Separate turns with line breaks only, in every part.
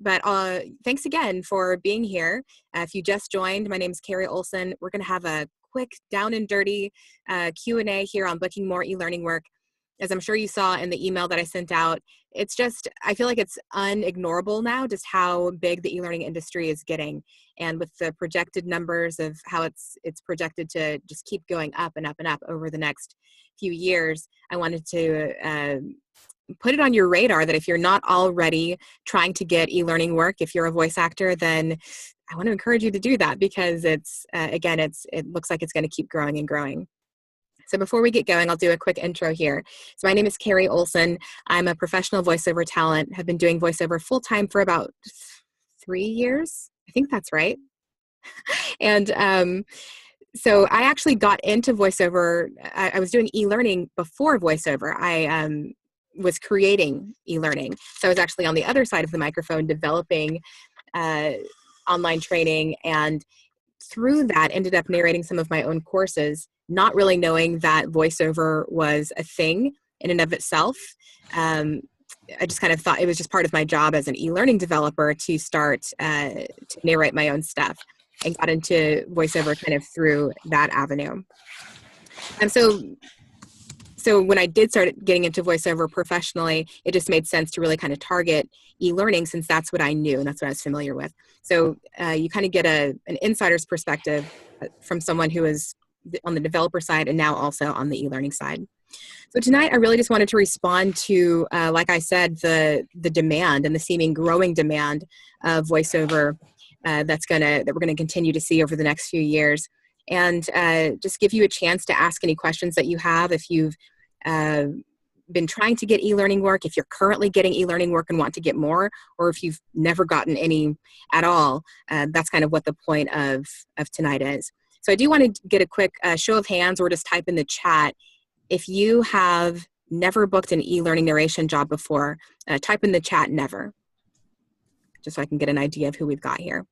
But thanks again for being here. If you just joined, my name is Carrie Olsen. We're going to have a quick down and dirty Q&A here on booking more e-learning work. As I'm sure you saw in the email that I sent out, it's just, I feel like it's unignorable now just how big the e-learning industry is getting. And with the projected numbers of how it's projected to just keep going up and up and up over the next few years, I wanted to put it on your radar that if you're not already trying to get e-learning work, if you're a voice actor, then I want to encourage you to do that because it's, again, it looks like it's going to keep growing and growing. So before we get going, I'll do a quick intro here. So my name is Carrie Olsen. I'm a professional voiceover talent, have been doing voiceover full-time for about 3 years. I think that's right. And so I actually got into voiceover. I was doing e-learning before voiceover. I was creating e-learning. So I was actually on the other side of the microphone developing online training, and through that ended up narrating some of my own courses, not really knowing that voiceover was a thing in and of itself. I just kind of thought it was just part of my job as an e-learning developer to start to narrate my own stuff, and got into voiceover kind of through that avenue. And so when I did start getting into voiceover professionally, it just made sense to really kind of target e-learning since that's what I knew and that's what I was familiar with. So you kind of get an insider's perspective from someone who is on the developer side and now also on the e-learning side. So tonight I really just wanted to respond to, like I said, the demand and the seeming growing demand of voiceover that we're gonna continue to see over the next few years. And just give you a chance to ask any questions that you have if you've been trying to get e-learning work, if you're currently getting e-learning work and want to get more, or if you've never gotten any at all. That's kind of what the point of tonight is. So I do want to get a quick show of hands, or just type in the chat if you have never booked an e-learning narration job before. Type in the chat never, just so I can get an idea of who we've got here.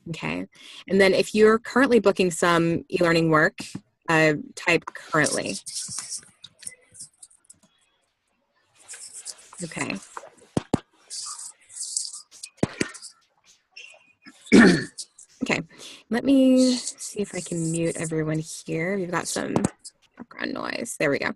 Okay, and then if you're currently booking some e-learning work, type currently. Okay. Okay, let me see if I can mute everyone here. We've got some background noise. There we go.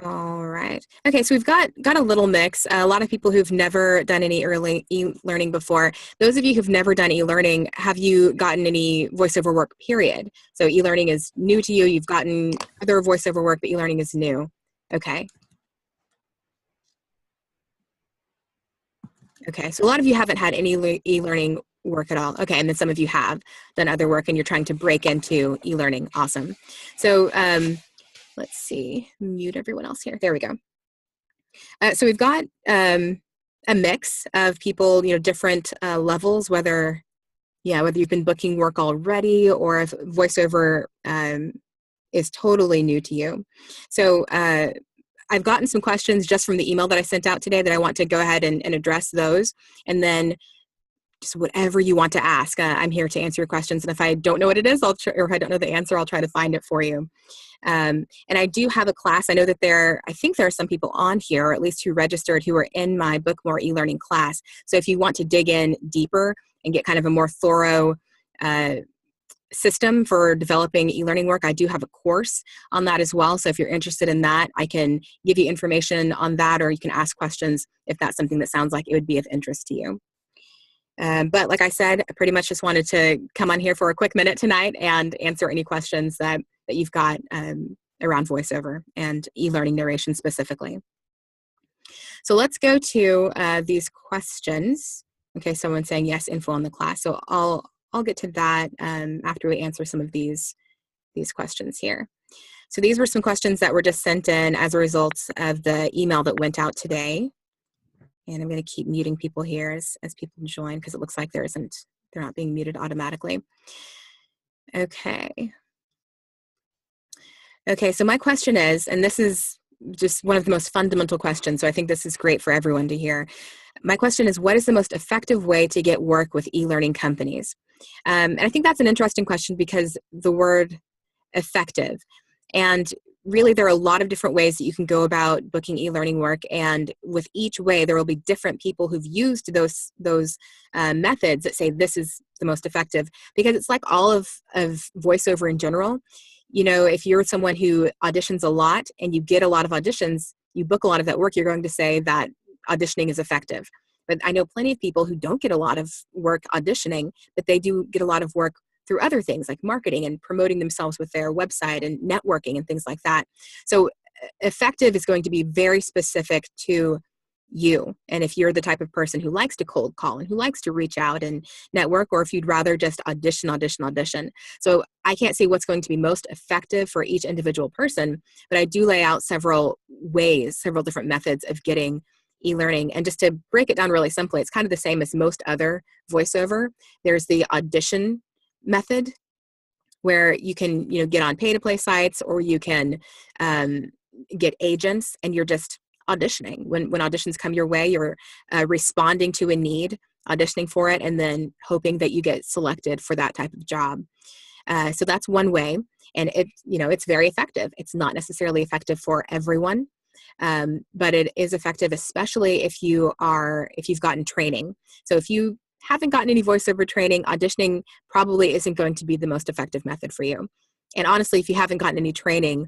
All right. Okay, so we've got a little mix. A lot of people who've never done any early e-learning before. Those of you who've never done e-learning, have you gotten any voiceover work, period? So e-learning is new to you. You've gotten other voiceover work, but e-learning is new. Okay. Okay, so a lot of you haven't had any e-learning work at all. Okay, and then some of you have done other work and you're trying to break into e-learning. Awesome. So let's see, mute everyone else here. There we go. So we've got a mix of people, different levels, whether you've been booking work already or if voiceover is totally new to you. So I've gotten some questions just from the email that I sent out today that I want to go ahead and address those. And then just whatever you want to ask, I'm here to answer your questions. And if I don't know what it is, or if I don't know the answer, I'll try to find it for you. And I do have a class. I know that I think there are some people on here, or at least who registered, who are in my Book More e-learning class. So if you want to dig in deeper and get kind of a more thorough system for developing e-learning work, I do have a course on that as well. So if you're interested in that, I can give you information on that, or you can ask questions if that's something that sounds like it would be of interest to you. But like I said, I pretty much just wanted to come on here for a quick minute tonight and answer any questions that you've got around voiceover and e-learning narration specifically. So let's go to these questions. Okay, someone's saying yes, info on the class. So I'll get to that after we answer some of these questions here. So these were some questions that were just sent in as a result of the email that went out today. And I'm going to keep muting people here as people join, because it looks like they're not being muted automatically. Okay. Okay, so my question is, and this is just one of the most fundamental questions, so I think this is great for everyone to hear. My question is, what is the most effective way to get work with e-learning companies? And I think that's an interesting question because the word effective. And really, there are a lot of different ways that you can go about booking e-learning work, and with each way, there will be different people who've used those methods that say this is the most effective. Because it's like all of voiceover in general. If you're someone who auditions a lot and you get a lot of auditions, you book a lot of that work, you're going to say that auditioning is effective. But I know plenty of people who don't get a lot of work auditioning, but they do get a lot of work through other things like marketing and promoting themselves with their website and networking and things like that. So effective is going to be very specific to you. And if you're the type of person who likes to cold call and who likes to reach out and network, or if you'd rather just audition. So I can't say what's going to be most effective for each individual person, but I do lay out several different methods of getting e-learning. And just to break it down really simply, it's kind of the same as most other voiceover. There's the audition method, where you can get on pay-to-play sites, or you can get agents, and you're just auditioning. When auditions come your way, you're responding to a need, auditioning for it, and then hoping that you get selected for that type of job. So that's one way, and it's very effective. It's not necessarily effective for everyone, but it is effective, especially if you've gotten training. So if you haven't gotten any voiceover training, auditioning probably isn't going to be the most effective method for you. And honestly, if you haven't gotten any training,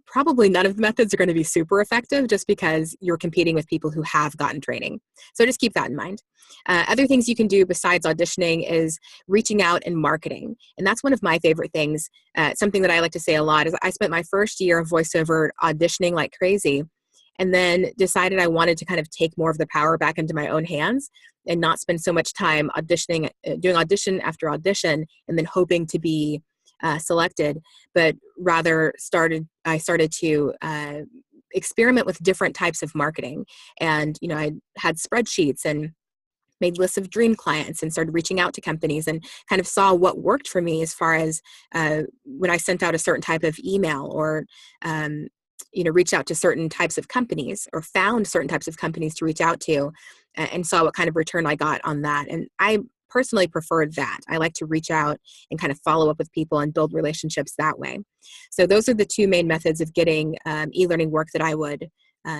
probably none of the methods are going to be super effective, just because you're competing with people who have gotten training. So just keep that in mind. Other things you can do besides auditioning is reaching out and marketing. And that's one of my favorite things. Something that I like to say a lot is I spent my first year of voiceover auditioning like crazy, and then decided I wanted to kind of take more of the power back into my own hands and not spend so much time auditioning, doing audition after audition, and then hoping to be selected, but rather I started to experiment with different types of marketing. And, I had spreadsheets and made lists of dream clients and started reaching out to companies, and kind of saw what worked for me as far as when I sent out a certain type of email, or reached out to certain types of companies, or found certain types of companies to reach out to, and saw what kind of return I got on that. And I personally preferred that. I like to reach out and kind of follow up with people and build relationships that way. So those are the two main methods of getting e-learning work that I would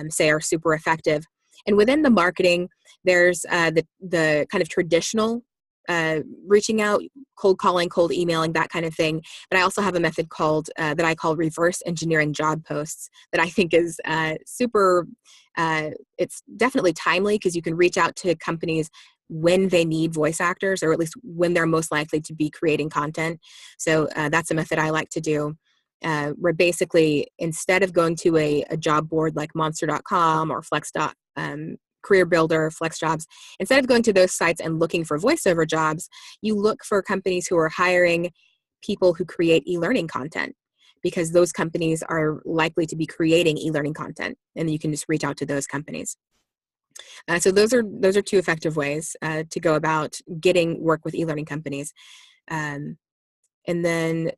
say are super effective. And within the marketing, there's the kind of traditional reaching out, cold calling, cold emailing, that kind of thing. But I also have a method called that I call reverse engineering job posts, that I think is super. It's definitely timely, because you can reach out to companies when they need voice actors, or at least when they're most likely to be creating content. So that's a method I like to do. Where basically, instead of going to a job board like monster.com or Career Builder, Flex Jobs, instead of going to those sites and looking for voiceover jobs, you look for companies who are hiring people who create e-learning content, because those companies are likely to be creating e-learning content, and you can just reach out to those companies. So those are two effective ways to go about getting work with e-learning companies. And then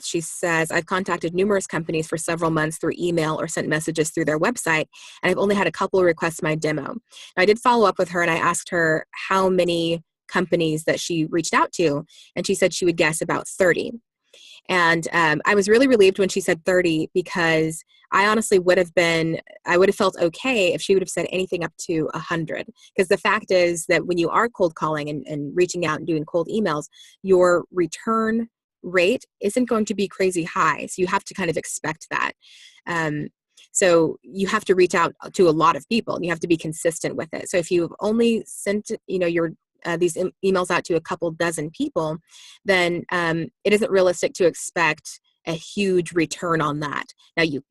she says, I've contacted numerous companies for several months through email or sent messages through their website, and I've only had a couple request my demo. Now, I did follow up with her, and I asked her how many companies that she reached out to, and she said she would guess about 30. And I was really relieved when she said 30, because I honestly would have felt okay if she would have said anything up to 100. Because the fact is that when you are cold calling and reaching out and doing cold emails, your return rate isn't going to be crazy high. So you have to kind of expect that. So you have to reach out to a lot of people, and you have to be consistent with it. So if you've only sent, your these emails out to a couple dozen people, then it isn't realistic to expect a huge return on that. Now you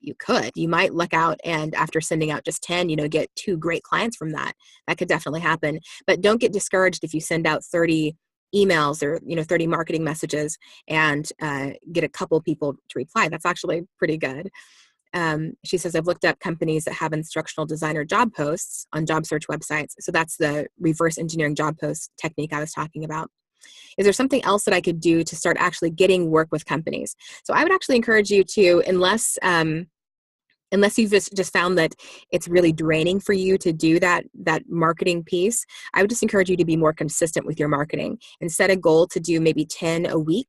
might luck out, and after sending out just 10, get 2 great clients from that. That could definitely happen. But don't get discouraged if you send out 30 emails or 30 marketing messages and get a couple people to reply. That's actually pretty good. She says, I've looked up companies that have instructional designer job posts on job search websites. So that's the reverse engineering job post technique I was talking about. Is there something else that I could do to start actually getting work with companies? So I would actually encourage you to, unless you've just found that it's really draining for you to do that marketing piece, I would just encourage you to be more consistent with your marketing and set a goal to do maybe 10 a week.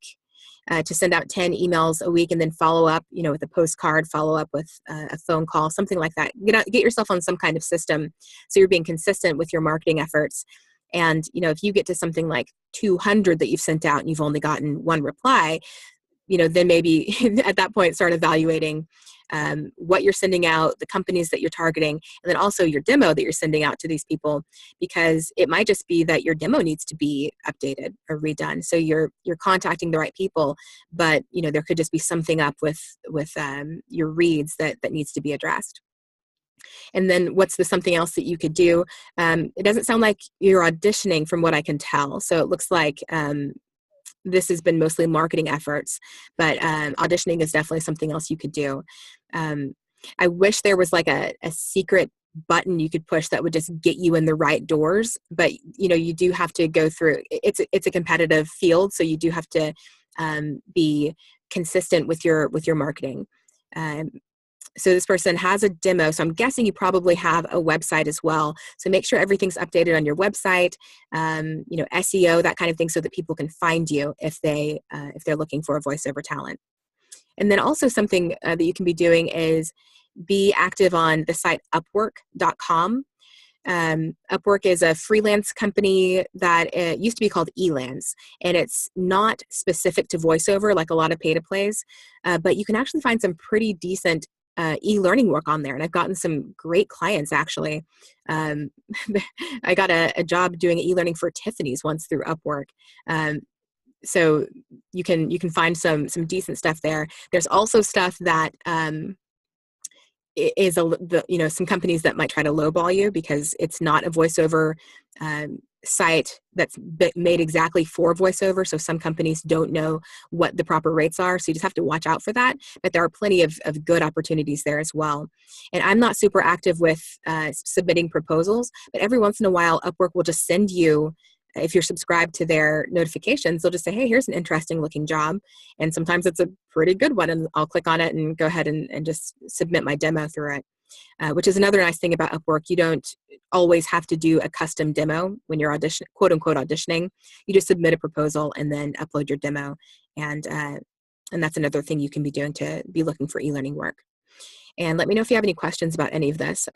to send out 10 emails a week and then follow up, with a postcard, follow up with a phone call, something like that. Get yourself on some kind of system so you're being consistent with your marketing efforts. And, if you get to something like 200 that you've sent out and you've only gotten one reply, then maybe at that point start evaluating what you're sending out, the companies that you're targeting, and then also your demo that you're sending out to these people, because it might just be that your demo needs to be updated or redone. So you're contacting the right people, but there could just be something up with your reads that needs to be addressed. And then what's the something else that you could do? It doesn't sound like you're auditioning from what I can tell. So it looks like this has been mostly marketing efforts, but auditioning is definitely something else you could do. I wish there was like a secret button you could push that would just get you in the right doors, but you do have to go through. It's a competitive field, so you do have to be consistent with your marketing. So this person has a demo. So I'm guessing you probably have a website as well. So make sure everything's updated on your website, SEO, that kind of thing, so that people can find you if they're looking for a voiceover talent. And then also something that you can be doing is be active on the site Upwork.com. Upwork is a freelance company that used to be called Elance, and it's not specific to voiceover like a lot of pay-to-plays, but you can actually find some pretty decent e-learning work on there, and I've gotten some great clients actually. I got a job doing e-learning for Tiffany's once through Upwork. So you can find some decent stuff there. There's also stuff that is some companies that might try to lowball you because it's not a voiceover site that's made exactly for voiceover. So some companies don't know what the proper rates are. So you just have to watch out for that. But there are plenty of good opportunities there as well. And I'm not super active with submitting proposals, but every once in a while, Upwork will just send you, if you're subscribed to their notifications, they'll just say, hey, here's an interesting looking job. And sometimes it's a pretty good one. And I'll click on it and go ahead and just submit my demo through it. Which is another nice thing about Upwork. You don't always have to do a custom demo when you're quote unquote auditioning. You just submit a proposal and then upload your demo. And that's another thing you can be doing to be looking for e-learning work. And let me know if you have any questions about any of this.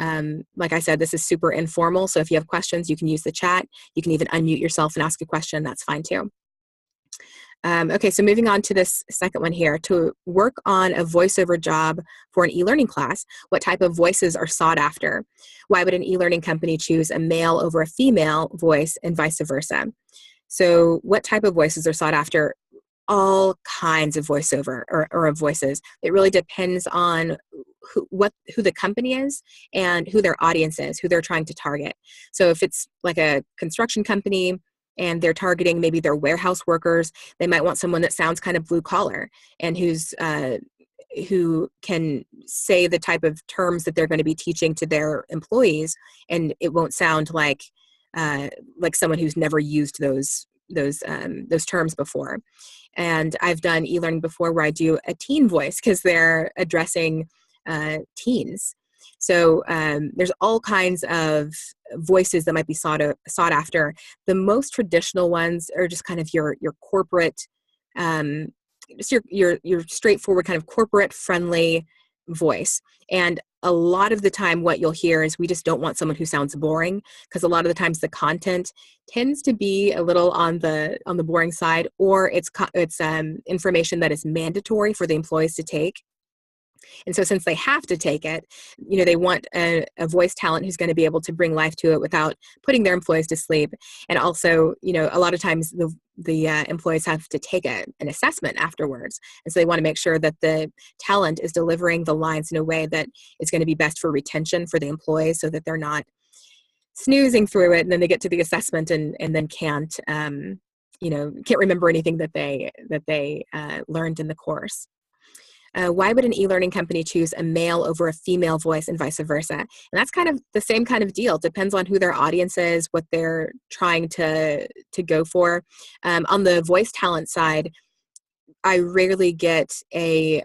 Like I said, this is super informal. So if you have questions, you can use the chat. You can even unmute yourself and ask a question. That's fine too. Okay, so moving on to this second one here. To work on a voiceover job for an e-learning class, what type of voices are sought after? Why would an e-learning company choose a male over a female voice and vice versa? So what type of voices are sought after? All kinds of voiceover or of voices. It really depends on who the company is and who their audience is, who they're trying to target. So if it's like a construction company and they're targeting maybe their warehouse workers, they might want someone that sounds kind of blue collar and who can say the type of terms that they're going to be teaching to their employees, and it won't sound like someone who's never used those terms before. And I've done e-learning before where I do a teen voice because they're addressing teens. So there's all kinds of voices that might be sought after. The most traditional ones are just kind of your corporate, just your straightforward kind of corporate friendly voice. And a lot of the time what you'll hear is we just don't want someone who sounds boring, because a lot of the times the content tends to be a little on the boring side, or it's information that is mandatory for the employees to take. And so since they have to take it, they want a voice talent who's going to be able to bring life to it without putting their employees to sleep. And also, a lot of times the employees have to take an assessment afterwards. And so they want to make sure that the talent is delivering the lines in a way that is going to be best for retention for the employees, so that they're not snoozing through it and then they get to the assessment and then can't remember anything that they learned in the course. Why would an e-learning company choose a male over a female voice and vice versa? And that's kind of the same kind of deal. It depends on who their audience is, what they're trying to go for. On the voice talent side, I rarely get a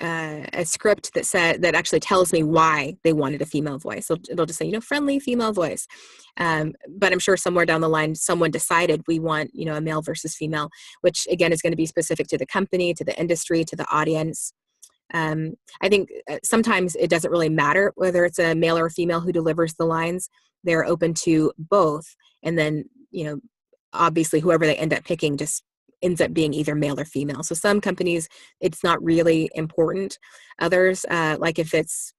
a script that actually tells me why they wanted a female voice. So it'll just say, friendly female voice. But I'm sure somewhere down the line, someone decided we want, a male versus female, which again is going to be specific to the company, to the industry, to the audience. I think sometimes it doesn't really matter whether it's a male or a female who delivers the lines. They're open to both. And then, obviously whoever they end up picking just ends up being either male or female. So some companies, it's not really important. Others, like if it's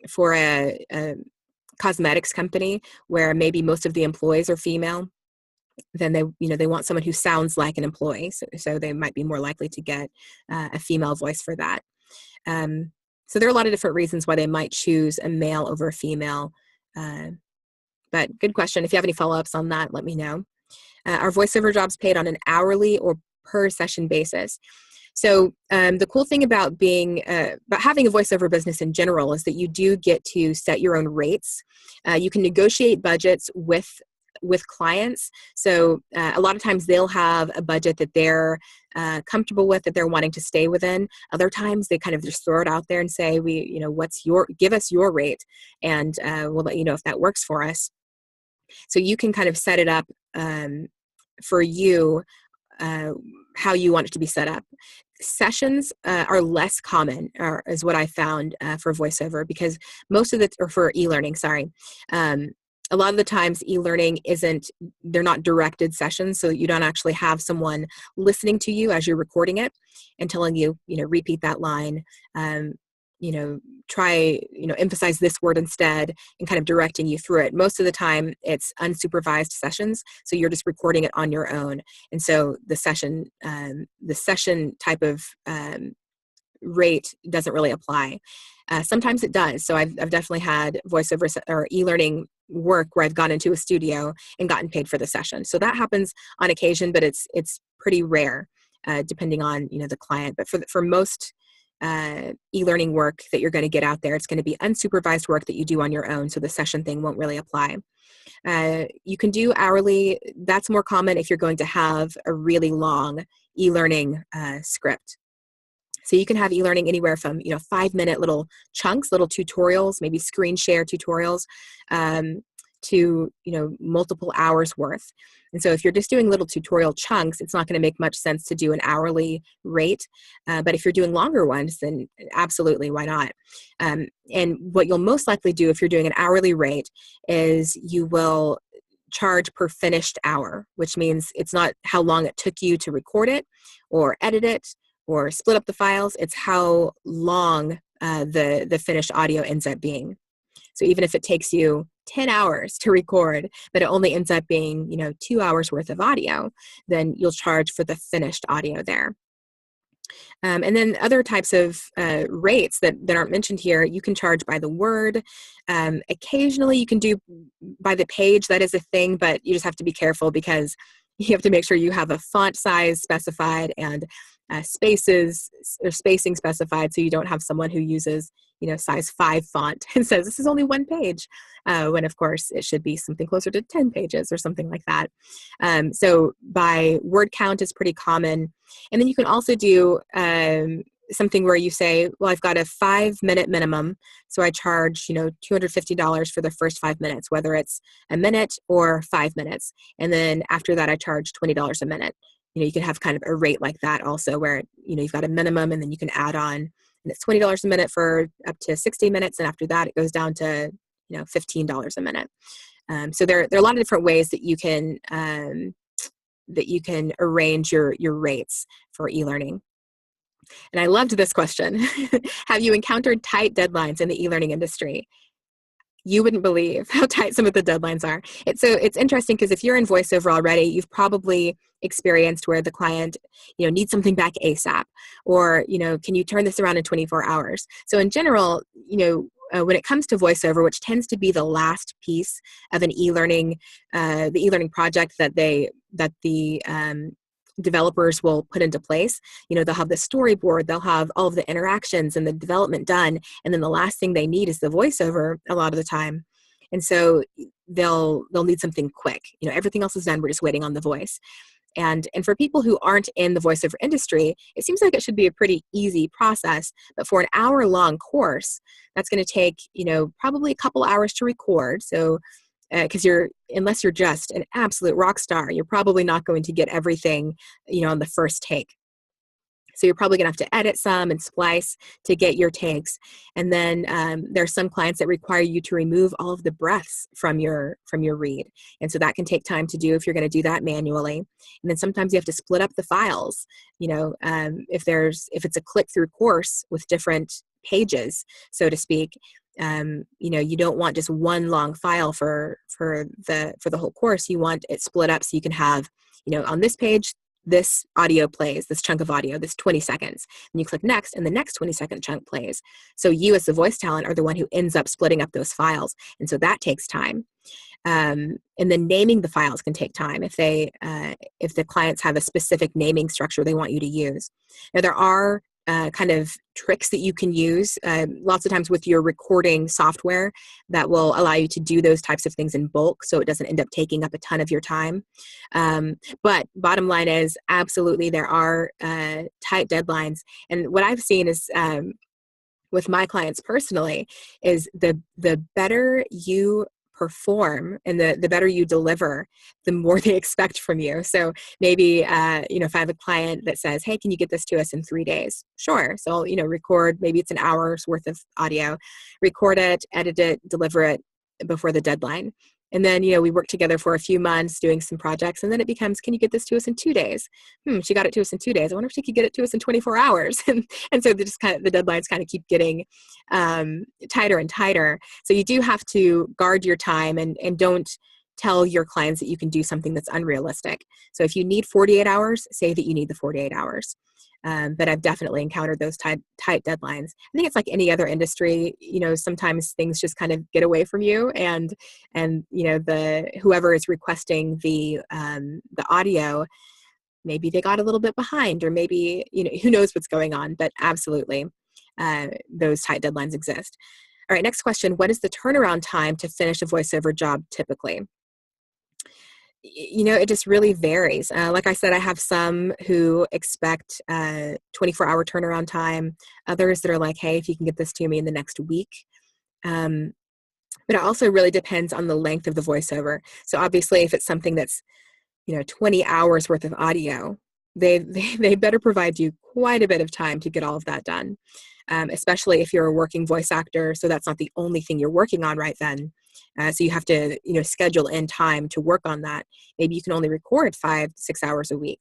for a cosmetics company where maybe most of the employees are female, then they want someone who sounds like an employee. So they might be more likely to get a female voice for that. So there are a lot of different reasons why they might choose a male over a female. But good question. If you have any follow-ups on that, let me know. Are voiceover jobs paid on an hourly or per session basis? So the cool thing about about having a voiceover business in general is that you do get to set your own rates. You can negotiate budgets with clients. So a lot of times they'll have a budget that they're comfortable with, that they're wanting to stay within. Other times they kind of just throw it out there and say, give us your rate, and we'll let you know if that works for us. So you can kind of set it up for you how you want it to be set up. Sessions are less common, is what I found for voiceover, because for e-learning, sorry. A lot of the times e-learning they're not directed sessions, so you don't actually have someone listening to you as you're recording it and telling you, repeat that line, try, emphasize this word instead, and kind of directing you through it. Most of the time it's unsupervised sessions, so you're just recording it on your own. And so the session type of rate doesn't really apply. Sometimes it does. So I've definitely had voiceover or e-learning work where I've gone into a studio and gotten paid for the session. So that happens on occasion, but it's pretty rare, depending on the client. But for most e-learning work that you're going to get out there, it's going to be unsupervised work that you do on your own. So the session thing won't really apply. You can do hourly. That's more common if you're going to have a really long e-learning script. So you can have e-learning anywhere from 5-minute little chunks, little tutorials, maybe screen share tutorials, to multiple hours worth. And so if you're just doing little tutorial chunks, it's not going to make much sense to do an hourly rate. But if you're doing longer ones, then absolutely, why not? And what you'll most likely do if you're doing an hourly rate is you will charge per finished hour, which means it's not how long it took you to record it or edit it or split up the files. It's how long the finished audio ends up being. So even if it takes you 10 hours to record, but it only ends up being 2 hours worth of audio, then you'll charge for the finished audio there. And then other types of rates that aren't mentioned here, you can charge by the word. Occasionally you can do by the page. That is a thing, but you just have to be careful because you have to make sure you have a font size specified and spaces or spacing specified, so you don't have someone who uses size 5 font and says this is only 1 page, when of course it should be something closer to 10 pages or something like that. So by word count is pretty common. And then you can also do something where you say, well, I've got a 5-minute minimum, so I charge $250 for the first 5 minutes, whether it's a minute or 5 minutes, and then after that I charge $20 a minute. You can have kind of a rate like that also, where you've got a minimum and then you can add on, and it's $20 a minute for up to 60 minutes, and after that it goes down to $15 a minute. So there are a lot of different ways that you can arrange your rates for e-learning. And I loved this question. Have you encountered tight deadlines in the e-learning industry? You wouldn't believe how tight some of the deadlines are. It's interesting because if you're in voiceover already, you've probably experienced where the client, needs something back ASAP, or, can you turn this around in 24 hours? So in general, when it comes to voiceover, which tends to be the last piece of an e-learning, the e-learning project that the developers will put into place, they'll have the storyboard, they'll have all of the interactions and the development done, and then the last thing they need is the voiceover a lot of the time. And so they'll need something quick. Everything else is done, we're just waiting on the voice. And for people who aren't in the voiceover industry, it seems like it should be a pretty easy process. But for an hour-long course, that's going to take, probably a couple hours to record. So because unless you're just an absolute rock star, you're probably not going to get everything, on the first take. So you're probably going to have to edit some and splice to get your takes. And then there are some clients that require you to remove all of the breaths from your read. And so that can take time to do if you're going to do that manually. And then sometimes you have to split up the files. If it's a click-through course with different pages, so to speak, you don't want just one long file for the whole course. You want it split up so you can have, on this page, this audio plays, this chunk of audio, this 20 seconds. And you click next, and the next 20-second chunk plays. So you as the voice talent are the one who ends up splitting up those files. And so that takes time. And then naming the files can take time if the clients have a specific naming structure they want you to use. Now, there are kind of tricks that you can use lots of times with your recording software that will allow you to do those types of things in bulk so it doesn't end up taking up a ton of your time. But bottom line is, absolutely, there are tight deadlines. And what I've seen is with my clients personally is the better you perform and the better you deliver, the more they expect from you. So maybe, if I have a client that says, hey, can you get this to us in 3 days? Sure. So I'll, record, maybe it's an hour's worth of audio, record it, edit it, deliver it before the deadline. And then, we work together for a few months doing some projects, and then it becomes, can you get this to us in 2 days? She got it to us in 2 days. I wonder if she could get it to us in 24 hours. and so the deadlines kind of keep getting tighter and tighter. So you do have to guard your time and don't tell your clients that you can do something that's unrealistic. So if you need 48 hours, say that you need the 48 hours. But I've definitely encountered those tight deadlines. I think it's like any other industry, sometimes things just kind of get away from you, and the whoever is requesting the audio, maybe they got a little bit behind, or maybe, who knows what's going on, but absolutely those tight deadlines exist. All right, next question. What is the turnaround time to finish a voiceover job typically? It just really varies. Like I said, I have some who expect 24-hour turnaround time, others that are like, hey, if you can get this to me in the next week. But it also really depends on the length of the voiceover. So obviously, if it's something that's, 20 hours worth of audio, they better provide you quite a bit of time to get all of that done, especially if you're a working voice actor. So that's not the only thing you're working on right then. So you have to, schedule in time to work on that. Maybe you can only record 5 to 6 hours a week.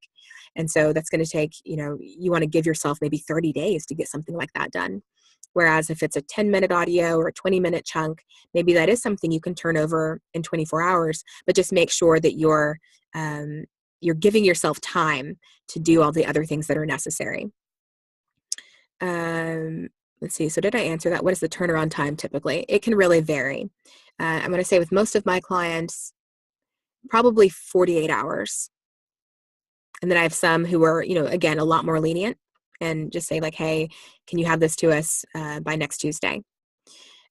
And so that's going to take, you want to give yourself maybe 30 days to get something like that done. Whereas if it's a 10-minute audio or a 20-minute chunk, maybe that is something you can turn over in 24 hours, but just make sure that you're giving yourself time to do all the other things that are necessary. Let's see. So did I answer that? What is the turnaround time typically? It can really vary. I'm going to say with most of my clients, probably 48 hours. And then I have some who are, again, a lot more lenient and just say like, hey, can you have this to us by next Tuesday?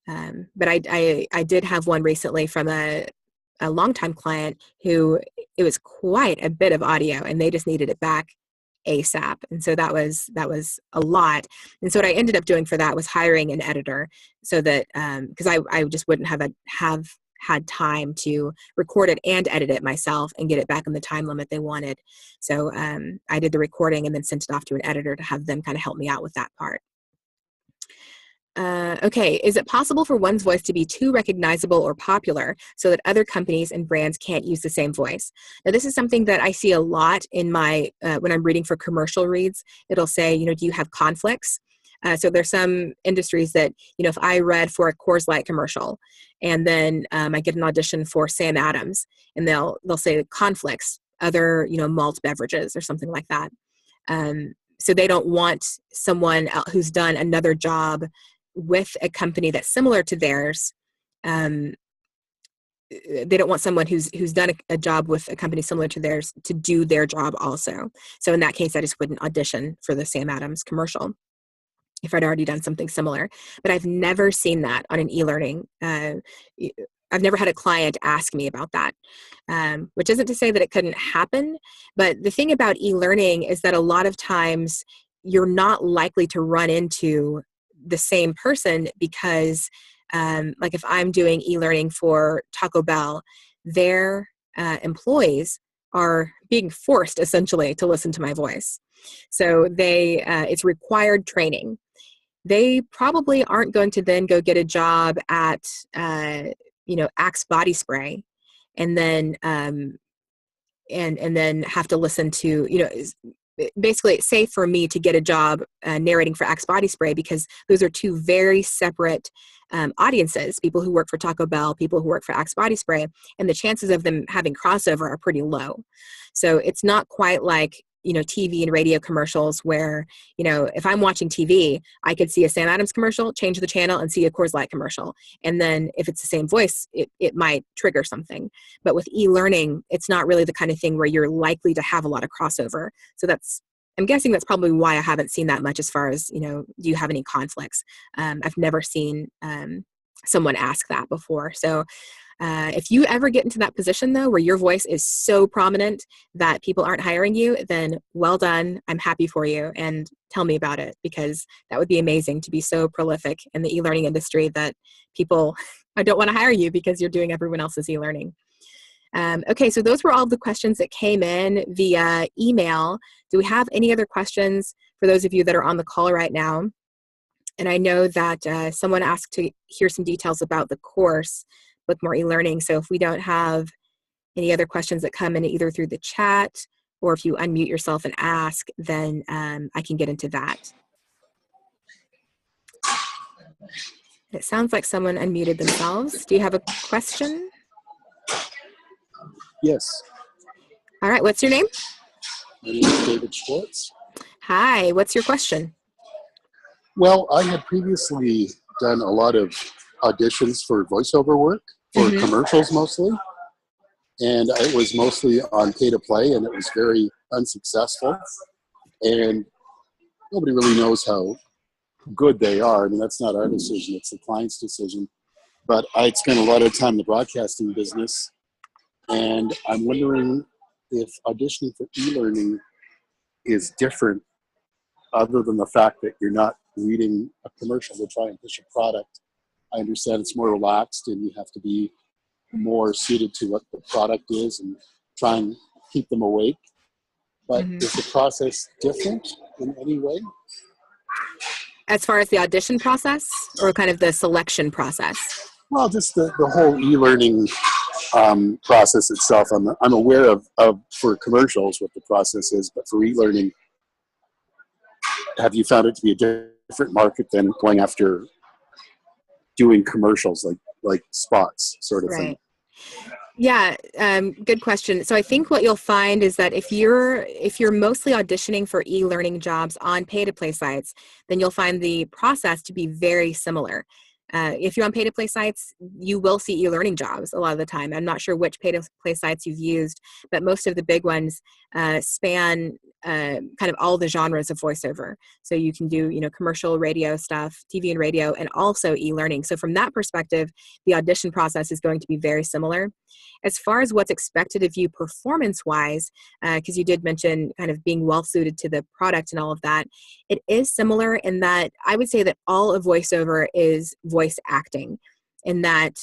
But I did have one recently from a longtime client who it was quite a bit of audio and they just needed it back ASAP. And so that was a lot. And so what I ended up doing for that was hiring an editor so that, because I just wouldn't have had time to record it and edit it myself and get it back in the time limit they wanted. So I did the recording and then sent it off to an editor to have them kind of help me out with that part. Okay, is it possible for one's voice to be too recognizable or popular so that other companies and brands can't use the same voice? Now, this is something that I see a lot in my, when I'm reading for commercial reads. It'll say, do you have conflicts? So there's some industries that, if I read for a Coors Light commercial and then I get an audition for Sam Adams and they'll say conflicts, other, malt beverages or something like that. So they don't want someone who's done another job with a company that's similar to theirs. They don't want someone who's done a job with a company similar to theirs to do their job also. So in that case, I just wouldn't audition for the Sam Adams commercial if I'd already done something similar. But I've never seen that on an e-learning. I've never had a client ask me about that, which isn't to say that it couldn't happen. But the thing about e-learning is that a lot of times you're not likely to run into the same person because like if I'm doing e-learning for Taco Bell, their employees are being forced essentially to listen to my voice. So it's required training. They probably aren't going to then go get a job at, Axe body spray and then, and then have to listen to, basically it's safe for me to get a job narrating for Axe body spray because those are two very separate audiences, people who work for Taco Bell, people who work for Axe body spray, and the chances of them having crossover are pretty low. So it's not quite like, TV and radio commercials where, if I'm watching TV, I could see a Sam Adams commercial, change the channel and see a Coors Light commercial. And then if it's the same voice, it might trigger something. But with e-learning, it's not really the kind of thing where you're likely to have a lot of crossover. So I'm guessing that's probably why I haven't seen that much as far as, do you have any conflicts? I've never seen someone ask that before. So if you ever get into that position, though, where your voice is so prominent that people aren't hiring you, then well done. I'm happy for you. And tell me about it, because that would be amazing to be so prolific in the e-learning industry that people don't want to hire you because you're doing everyone else's e-learning. Okay, so those were all the questions that came in via email. Do we have any other questions for those of you that are on the call right now? And I know that someone asked to hear some details about the course, Book More E-Learning. So if we don't have any other questions that come in either through the chat or if you unmute yourself and ask, then I can get into that. It sounds like someone unmuted themselves. Do you have a question?
Yes.
All right, what's your name?
My name is David Schwartz.
Hi, what's your question?
Well, I had previously done a lot of auditions for voiceover work, for commercials mostly. And it was mostly on pay to play, and it was very unsuccessful. And nobody really knows how good they are. I mean, that's not our decision, it's the client's decision. But I'd spent a lot of time in the broadcasting business, and I'm wondering if auditioning for e-learning is different other than the fact that you're not reading a commercial to try and push a product. I understand it's more relaxed and you have to be more suited to what the product is and try and keep them awake. But is the process different in any way?
As far as the audition process or kind of the selection process?
Well, just the whole e-learning process itself. I'm aware of for commercials what the process is, but for e-learning, have you found it to be a different market than going after doing commercials like spots sort of thing?
Yeah, good question. So I think what you'll find is that if you're mostly auditioning for e-learning jobs on pay-to-play sites, then you'll find the process to be very similar. If you're on pay-to-play sites, you will see e-learning jobs a lot of the time. I'm not sure which pay-to-play sites you've used, but most of the big ones span kind of all the genres of voiceover. So you can do, commercial radio stuff, TV and radio, and also e-learning. So from that perspective, the audition process is going to be very similar. As far as what's expected of you performance-wise, because you did mention kind of being well-suited to the product and all of that, it is similar in that I would say that all of voiceover is voice acting, in that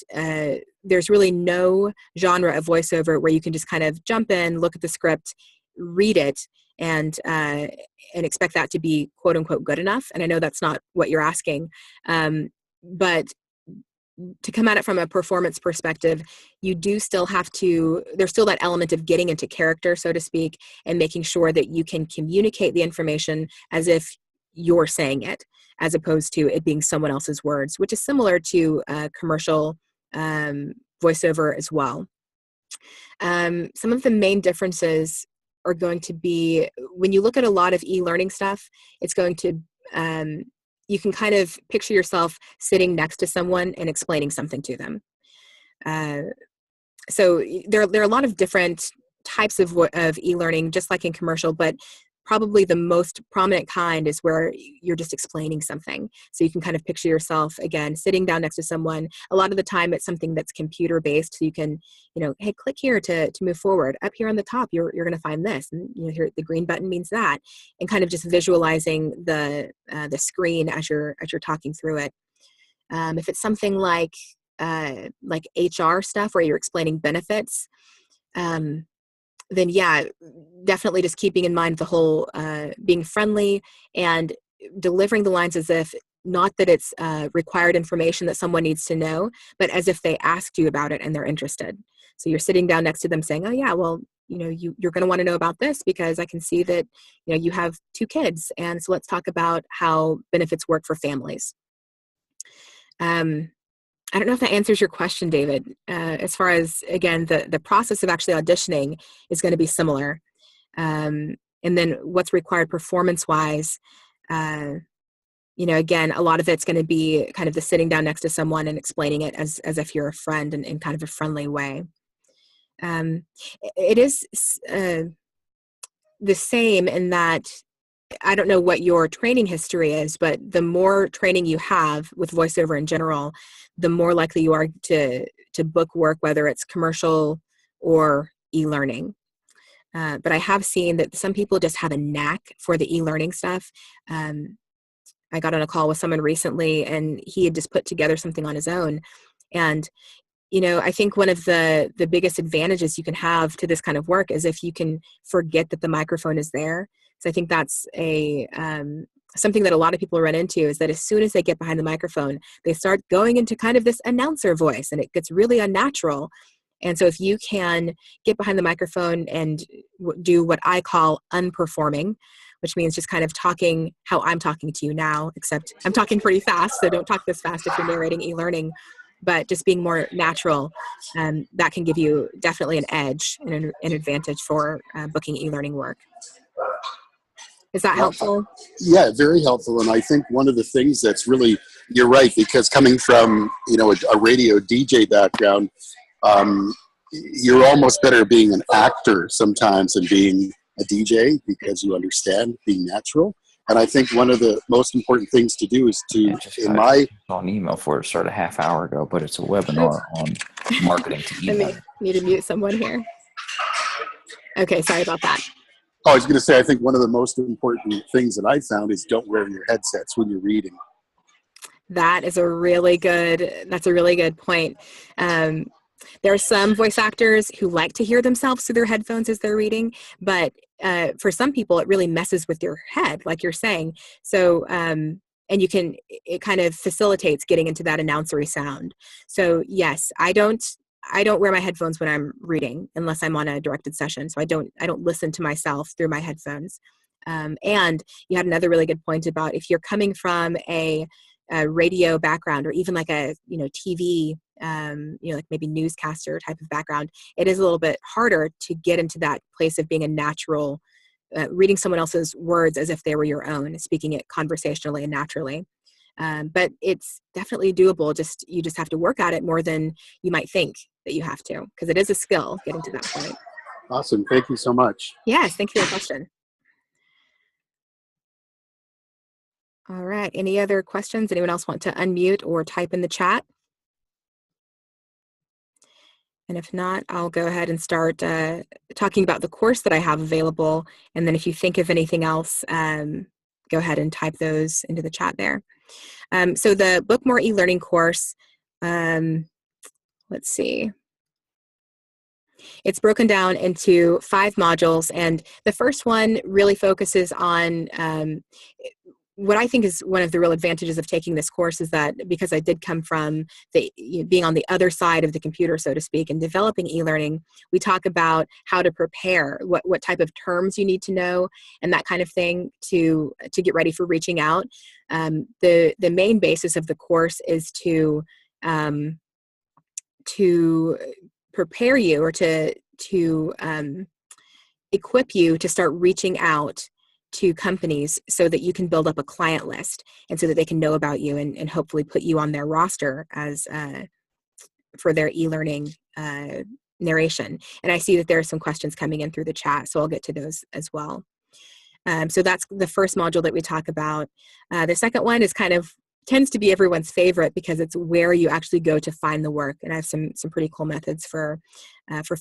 there's really no genre of voiceover where you can just kind of jump in, look at the script, read it, and expect that to be quote unquote good enough. And I know that's not what you're asking, but to come at it from a performance perspective, you do still have to, there's still that element of getting into character, so to speak, and making sure that you can communicate the information as if you're saying it, as opposed to it being someone else's words, which is similar to commercial voiceover as well. Some of the main differences are going to be, when you look at a lot of e-learning stuff, it's going to, you can kind of picture yourself sitting next to someone and explaining something to them. So there are a lot of different types of e-learning, just like in commercial, but probably the most prominent kind is where you're just explaining something. So you can kind of picture yourself, again, sitting down next to someone. A lot of the time it's something that's computer based. So you can, hey, click here to move forward. Up here on the top, you're going to find this. And here the green button means that. And kind of just visualizing the screen as you're talking through it. If it's something like HR stuff where you're explaining benefits, then yeah, definitely just keeping in mind the whole being friendly and delivering the lines as if not that it's required information that someone needs to know, but as if they asked you about it and they're interested. So you're sitting down next to them saying, oh yeah, well, you're going to want to know about this because I can see that, you have 2 kids. And so let's talk about how benefits work for families. I don't know if that answers your question, David. As far as, again, the process of actually auditioning is going to be similar. And then what's required performance-wise, again, a lot of it's going to be kind of the sitting down next to someone and explaining it as if you're a friend and in kind of a friendly way. It is the same in that I don't know what your training history is, but the more training you have with voiceover in general, the more likely you are to book work, whether it's commercial or e-learning. But I have seen that some people just have a knack for the e-learning stuff. I got on a call with someone recently and he had just put together something on his own. And I think one of the biggest advantages you can have to this kind of work is if you can forget that the microphone is there. So I think that's something that a lot of people run into is that as soon as they get behind the microphone, they start going into kind of this announcer voice and it gets really unnatural. And so if you can get behind the microphone and do what I call unperforming, which means just kind of talking how I'm talking to you now, except I'm talking pretty fast, so don't talk this fast if you're narrating e-learning, but just being more natural, that can give you definitely an edge and an advantage for booking e-learning work. Is that helpful?
Yeah, very helpful. And I think one of the things that's really, you're right, because coming from, a radio DJ background, you're almost better being an actor sometimes than being a DJ because you understand being natural. And I think one of the most important things to do is to,
on email for it started a half hour ago, but it's a webinar on marketing to email.
Need to mute someone here. Okay, sorry about that.
Oh, I was going to say, I think one of the most important things that I found is don't wear your headsets when you're reading.
That's a really good point. There are some voice actors who like to hear themselves through their headphones as they're reading, but for some people, it really messes with your head, like you're saying. So, and it kind of facilitates getting into that announcery sound. So yes, I don't wear my headphones when I'm reading unless I'm on a directed session. So I don't listen to myself through my headphones. And you had another really good point about if you're coming from a radio background or even like a TV, like maybe newscaster type of background, it is a little bit harder to get into that place of being a natural, reading someone else's words as if they were your own, speaking it conversationally and naturally. But it's definitely doable. You just have to work at it more than you might think that you have to, because it is a skill getting to that point.
Awesome. Thank you so much.
Yes, thank you for your question. All right. Any other questions? Anyone else want to unmute or type in the chat? And if not, I'll go ahead and start talking about the course that I have available. And then if you think of anything else, go ahead and type those into the chat there. So the Book More e-learning course, let's see. It's broken down into 5 modules, and the first one really focuses on what I think is one of the real advantages of taking this course is that because I did come from being on the other side of the computer, so to speak, and developing e-learning, we talk about how to prepare, what type of terms you need to know, and that kind of thing to get ready for reaching out. The main basis of the course is to prepare you or to equip you to start reaching out to companies so that you can build up a client list and so that they can know about you and hopefully put you on their roster as for their e-learning narration. And I see that there are some questions coming in through the chat, so I'll get to those as well. So that's the first module that we talk about. The second one is tends to be everyone's favorite because it's where you actually go to find the work. And I have some pretty cool methods for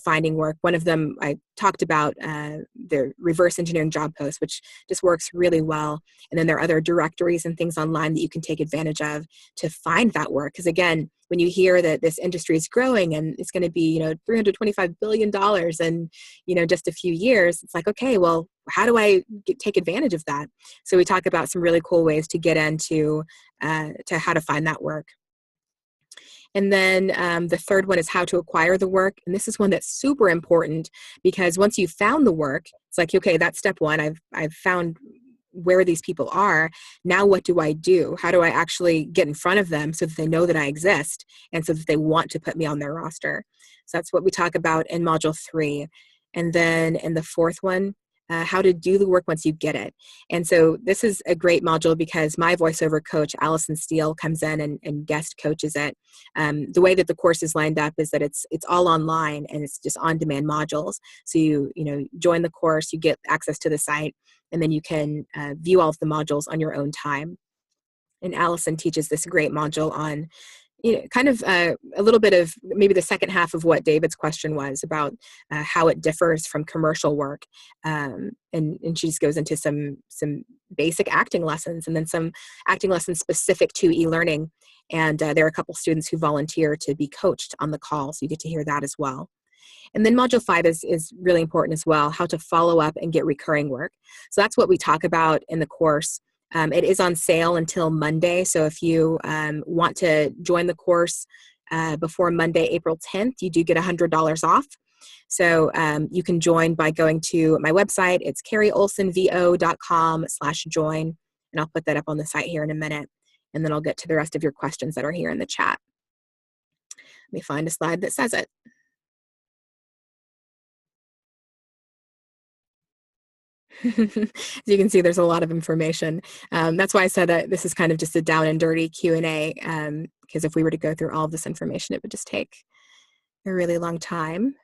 finding work. One of them I talked about, the reverse engineering job post, which just works really well. And then there are other directories and things online that you can take advantage of to find that work. Because again, when you hear that this industry is growing and it's going to be, $325 billion in, just a few years, it's like, okay, well, how do I take advantage of that? So we talk about some really cool ways to get into to how to find that work. And then the third one is how to acquire the work. And this is one that's super important because once you've found the work, it's like, okay, that's step one. I've found where these people are. Now what do I do? How do I actually get in front of them so that they know that I exist and so that they want to put me on their roster? So that's what we talk about in module 3. And then in the fourth one, how to do the work once you get it. And so this is a great module because my voiceover coach, Allison Steele, comes in and guest coaches it. The way that the course is lined up is that it's all online and it's just on-demand modules. So you join the course, you get access to the site, and then you can view all of the modules on your own time. And Allison teaches this great module on a little bit of maybe the second half of what David's question was about how it differs from commercial work. And she just goes into some basic acting lessons and then some acting lessons specific to e-learning. And there are a couple students who volunteer to be coached on the call. So you get to hear that as well. And then module 5 is really important as well, how to follow up and get recurring work. So that's what we talk about in the course. It is on sale until Monday. So if you want to join the course before Monday, April 10th, you do get $100 off. So you can join by going to my website. It's carrieolsenvo.com/join. And I'll put that up on the site here in a minute. And then I'll get to the rest of your questions that are here in the chat. Let me find a slide that says it. As you can see, there's a lot of information. That's why I said that this is kind of just a down and dirty Q&A, because if we were to go through all of this information, it would just take a really long time.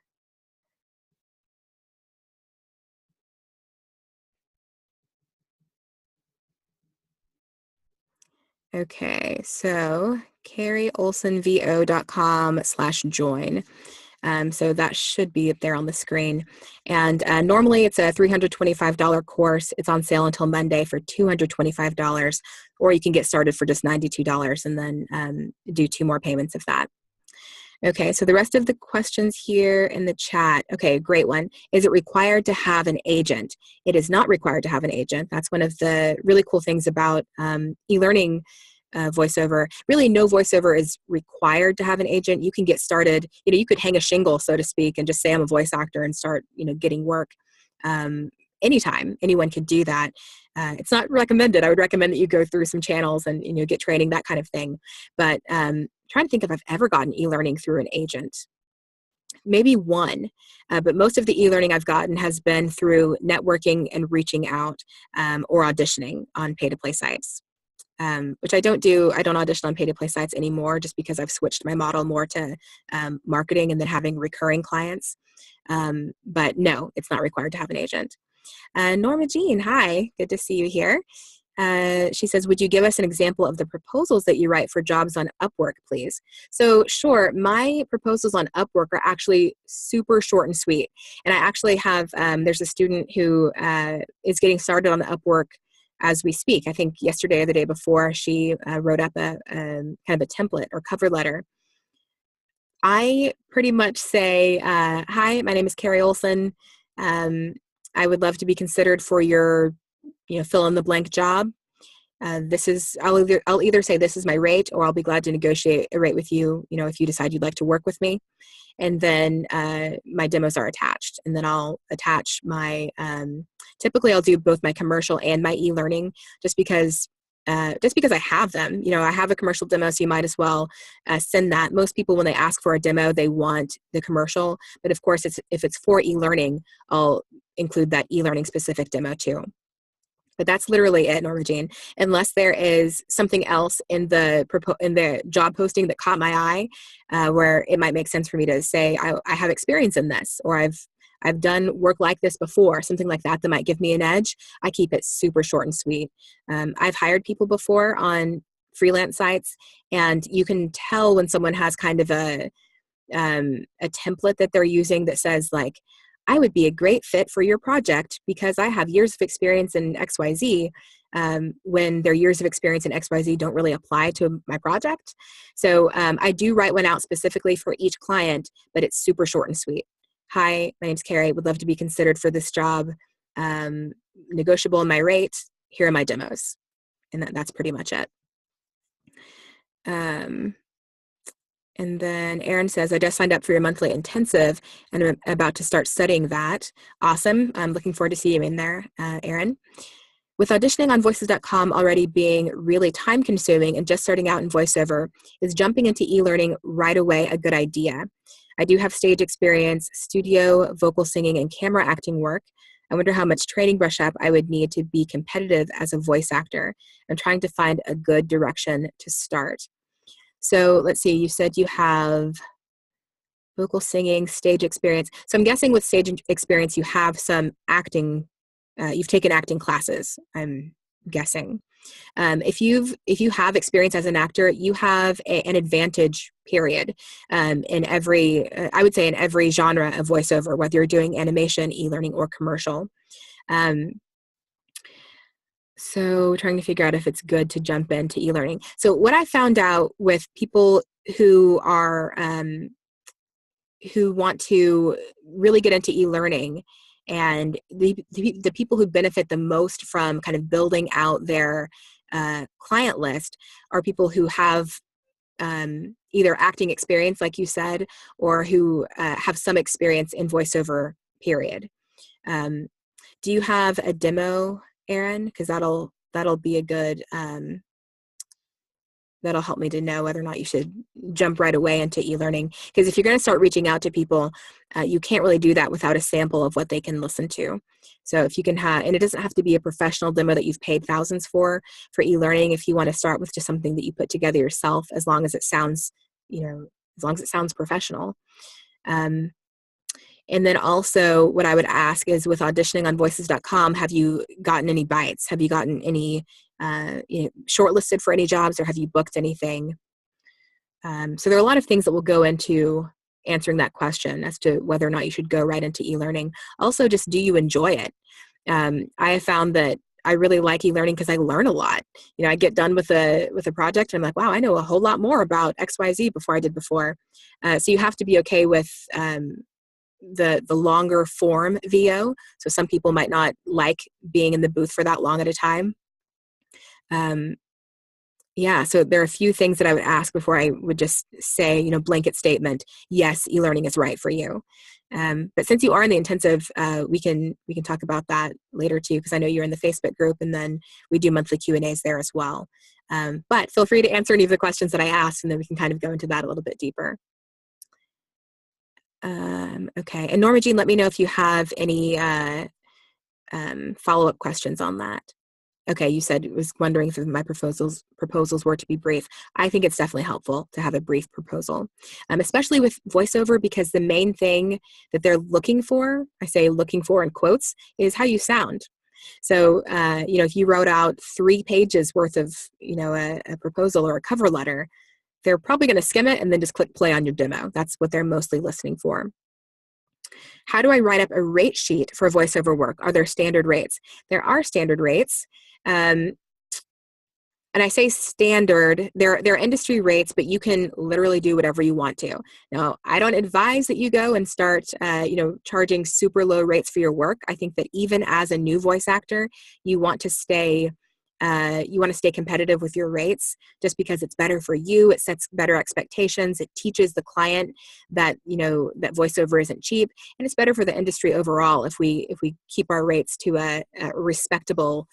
Okay, so carrieolsenvo.com/join. So that should be there on the screen. And normally it's a $325 course. It's on sale until Monday for $225, or you can get started for just $92 and then do 2 more payments of that. Okay, so the rest of the questions here in the chat. Okay, great one. Is it required to have an agent? It is not required to have an agent. That's one of the really cool things about e-learning voiceover. Really, no voiceover is required to have an agent. You can get started, you could hang a shingle, so to speak, and just say I'm a voice actor and start, getting work anytime. Anyone could do that. It's not recommended. I would recommend that you go through some channels and, get training, that kind of thing. But trying to think if I've ever gotten e-learning through an agent. Maybe one, but most of the e-learning I've gotten has been through networking and reaching out or auditioning on pay-to-play sites. Which I don't do. I don't audition on pay-to-play sites anymore just because I've switched my model more to marketing and then having recurring clients. But no, it's not required to have an agent. Norma Jean, hi. Good to see you here. She says, would you give us an example of the proposals that you write for jobs on Upwork, please? So sure, my proposals on Upwork are actually super short and sweet. And I actually have, there's a student who is getting started on Upwork as we speak. I think yesterday or the day before, she wrote up a kind of a template or cover letter. I pretty much say, hi, my name is Carrie Olsen. I would love to be considered for your, fill in the blank job. I'll either say this is my rate, or I'll be glad to negotiate a rate with you, if you decide you'd like to work with me. And then my demos are attached, and then I'll attach my, typically I'll do both my commercial and my e-learning just because I have them. I have a commercial demo, so you might as well send that. Most people, when they ask for a demo, they want the commercial, but of course, if it's for e-learning, I'll include that e-learning specific demo too. But that's literally it, Norma Jean. Unless there is something else in the job posting that caught my eye, where it might make sense for me to say, I have experience in this, or I've I've done work like this before, something like that might give me an edge. I keep it super short and sweet. I've hired people before on freelance sites, and you can tell when someone has kind of a template that they're using that says like, I would be a great fit for your project because I have years of experience in XYZ, when their years of experience in XYZ don't really apply to my project. So I do write one out specifically for each client, but it's super short and sweet. Hi, my name's Carrie. Would love to be considered for this job. Negotiable in my rate. Here are my demos. And that's pretty much it. And then Aaron says, I just signed up for your monthly intensive and I'm about to start studying that. Awesome. I'm looking forward to seeing you in there, Aaron. With auditioning on voices.com already being really time consuming and just starting out in voiceover, is jumping into e-learning right away a good idea? I do have stage experience, studio, vocal singing, and camera acting work. I wonder how much training brush up I would need to be competitive as a voice actor. I'm trying to find a good direction to start. So let's see, you said you have vocal singing, stage experience. So I'm guessing with stage experience, you have some acting, you've taken acting classes, I'm guessing. If you have experience as an actor, you have an advantage, period, in every, I would say in every genre of voiceover, whether you're doing animation, e-learning, or commercial. So trying to figure out if it's good to jump into e-learning. So what I found out with people who are, who want to really get into e-learning, and the people who benefit the most from kind of building out their client list are people who have either acting experience, like you said, or who have some experience in voiceover, period. Do you have a demo, Aaron? Because that'll be a good, that'll help me to know whether or not you should jump right away into e-learning. Because if you're going to start reaching out to people, you can't really do that without a sample of what they can listen to. So if you can have, and it doesn't have to be a professional demo that you've paid thousands for e-learning. If you want to start with just something that you put together yourself, as long as it sounds, as long as it sounds professional. And then also what I would ask is, with auditioning on voices.com, have you gotten any bites? Have you gotten any shortlisted for any jobs, or have you booked anything? So there are a lot of things that will go into answering that question as to whether or not you should go right into e-learning. Also, just, do you enjoy it? I have found that I really like e-learning because I learn a lot. I get done with a project and I'm like, wow, I know a whole lot more about XYZ before I did before. So you have to be okay with the longer form VO. So some people might not like being in the booth for that long at a time. So there are a few things that I would ask before I would just say, blanket statement, yes, e-learning is right for you. But since you are in the intensive, we can talk about that later too, because I know you're in the Facebook group, and then we do monthly Q&As there as well. But feel free to answer any of the questions that I asked, and then we can kind of go into that a little bit deeper. Okay, and Norma Jean, let me know if you have any follow-up questions on that. Okay, you said, was wondering if my proposals were to be brief. I think it's definitely helpful to have a brief proposal, especially with voiceover, because the main thing that they're looking for, I say looking for in quotes, is how you sound. So, if you wrote out 3 pages worth of, a proposal or a cover letter, they're probably going to skim it and then just click play on your demo. That's what they're mostly listening for. How do I write up a rate sheet for voiceover work? Are there standard rates? There are standard rates. And I say standard, they're industry rates, but you can literally do whatever you want to. Now, I don't advise that you go and start, charging super low rates for your work. I think that even as a new voice actor, you want to stay competitive with your rates, just because it's better for you. It sets better expectations. It teaches the client that, that voiceover isn't cheap, and it's better for the industry overall if we keep our rates to a respectable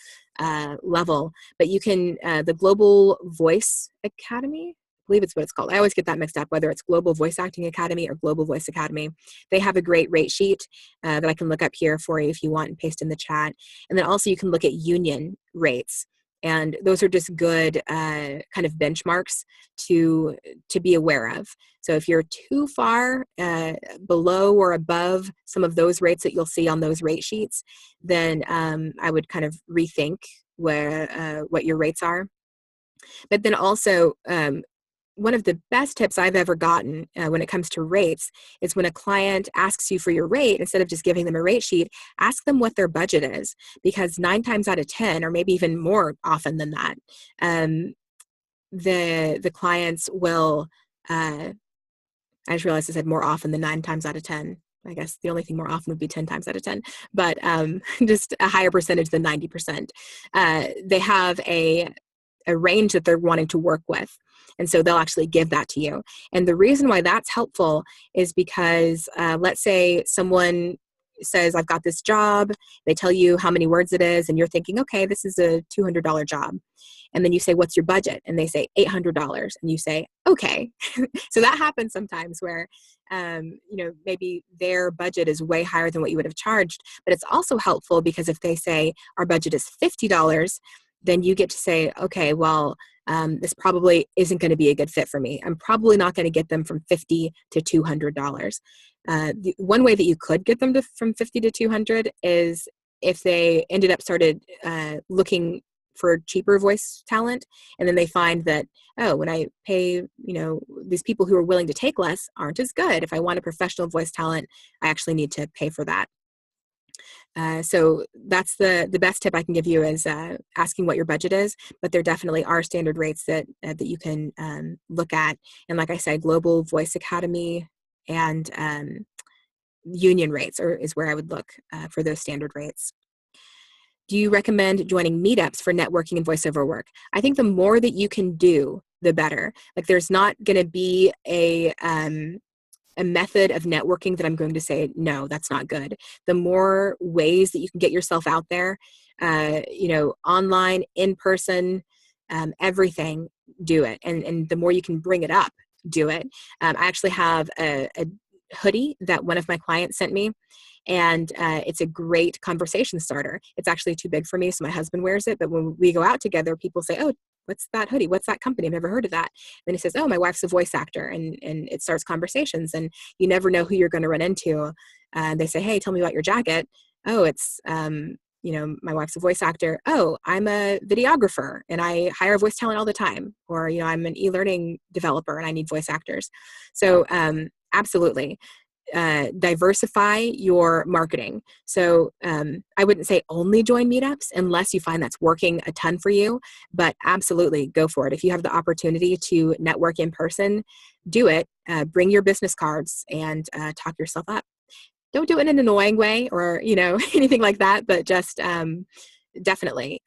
level. But you can, the Global Voice Academy, I believe it's what it's called. I always get that mixed up, whether it's Global Voice Acting Academy or Global Voice Academy. They have a great rate sheet that I can look up here for you if you want, and paste in the chat. And then also you can look at union rates. And those are just good kind of benchmarks to be aware of. So if you're too far below or above some of those rates that you'll see on those rate sheets, then I would kind of rethink what your rates are. But then also, one of the best tips I've ever gotten when it comes to rates is when a client asks you for your rate, instead of just giving them a rate sheet, ask them what their budget is, because 9 times out of 10, or maybe even more often than that, the clients will, I just realized I said more often than 9 times out of 10. I guess the only thing more often would be 10 times out of 10, but just a higher percentage than 90%. They have a range that they're wanting to work with. And so they'll actually give that to you. And the reason why that's helpful is because let's say someone says, I've got this job. They tell you how many words it is, and you're thinking, okay, this is a $200 job. And then you say, what's your budget? And they say $800. And you say, okay. So that happens sometimes where, maybe their budget is way higher than what you would have charged. But it's also helpful because if they say our budget is $50, then you get to say, okay, well, this probably isn't going to be a good fit for me. I'm probably not going to get them from $50 to $200. One way that you could get them from $50 to $200 is if they started looking for cheaper voice talent, and then they find that, oh, when I pay, these people who are willing to take less aren't as good. If I want a professional voice talent, I actually need to pay for that. So that's the best tip I can give you is asking what your budget is, but there definitely are standard rates that you can look at. And like I said, Global Voice Academy and union rates is where I would look for those standard rates. Do you recommend joining meetups for networking and voiceover work? I think the more that you can do, the better. Like there's not going to be a method of networking that I'm going to say, no, that's not good. The more ways that you can get yourself out there, online, in person, everything, do it. And the more you can bring it up, do it. I actually have a hoodie that one of my clients sent me, and it's a great conversation starter. It's actually too big for me, so my husband wears it. But when we go out together, people say, oh, what's that hoodie? What's that company? I've never heard of that. Then he says, oh, my wife's a voice actor. And it starts conversations, and you never know who you're going to run into. They say, hey, tell me about your jacket. Oh, it's, my wife's a voice actor. Oh, I'm a videographer and I hire voice talent all the time. Or, I'm an e-learning developer and I need voice actors. So absolutely. Diversify your marketing. So I wouldn't say only join meetups unless you find that's working a ton for you, but absolutely go for it. If you have the opportunity to network in person, do it. Bring your business cards and talk yourself up. Don't do it in an annoying way or, anything like that, but just definitely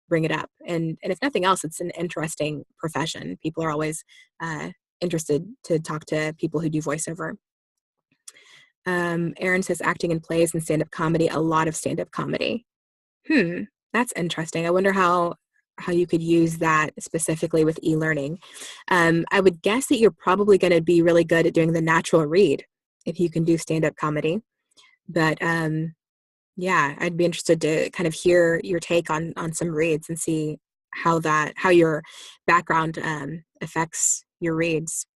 bring it up. And if nothing else, it's an interesting profession. People are always interested to talk to people who do voiceover. Aaron says acting in plays and stand-up comedy, a lot of stand-up comedy. That's interesting. I wonder how you could use that specifically with e-learning. I would guess that you're probably going to be really good at doing the natural read if you can do stand-up comedy. But yeah, I'd be interested to kind of hear your take on some reads and see how your background affects your reads.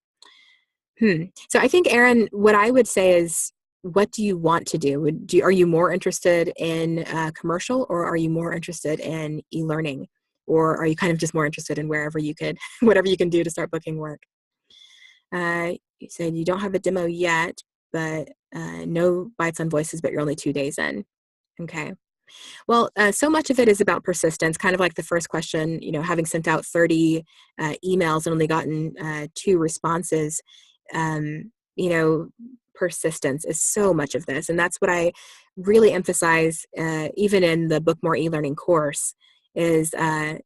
So I think, Aaron, what I would say is, what do you want to do? Are you more interested in commercial, or are you more interested in e-learning? Or are you kind of just more interested in whatever you can do to start booking work? You said you don't have a demo yet, but no bites on voices, but you're only 2 days in. Okay. Well, so much of it is about persistence, kind of like the first question, having sent out 30 emails and only gotten 2 responses. Persistence is so much of this. And that's what I really emphasize, even in the Book More e-learning course, is, I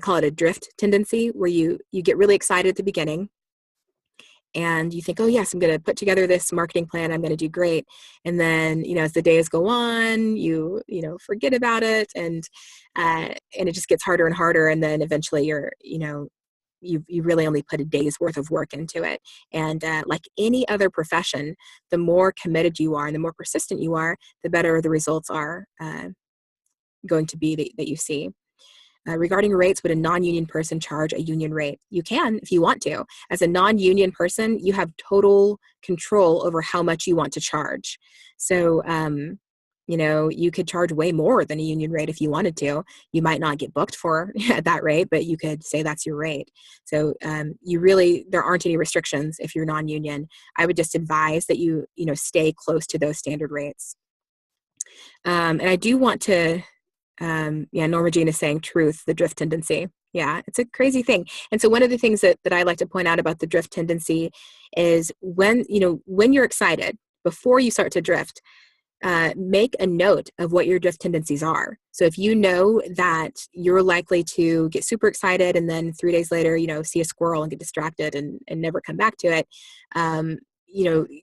call it a drift tendency, where you get really excited at the beginning and you think, oh yes, I'm going to put together this marketing plan. I'm going to do great. And then, as the days go on, you forget about it, and it just gets harder and harder. And then eventually you really only put a day's worth of work into it. And like any other profession, the more committed you are and the more persistent you are, the better the results are going to be that you see. regarding rates, would a non-union person charge a union rate? You can if you want to. As a non-union person, you have total control over how much you want to charge. So, you could charge way more than a union rate if you wanted to. You might not get booked for at that rate, but you could say that's your rate. So there aren't any restrictions if you're non-union. I would just advise that you stay close to those standard rates. And I do want to, Norma Jean is saying truth, the drift tendency. Yeah, it's a crazy thing. And so one of the things that I like to point out about the drift tendency is when you're excited, before you start to drift, make a note of what your drift tendencies are. So if you know that you're likely to get super excited and then 3 days later, see a squirrel and get distracted and never come back to it,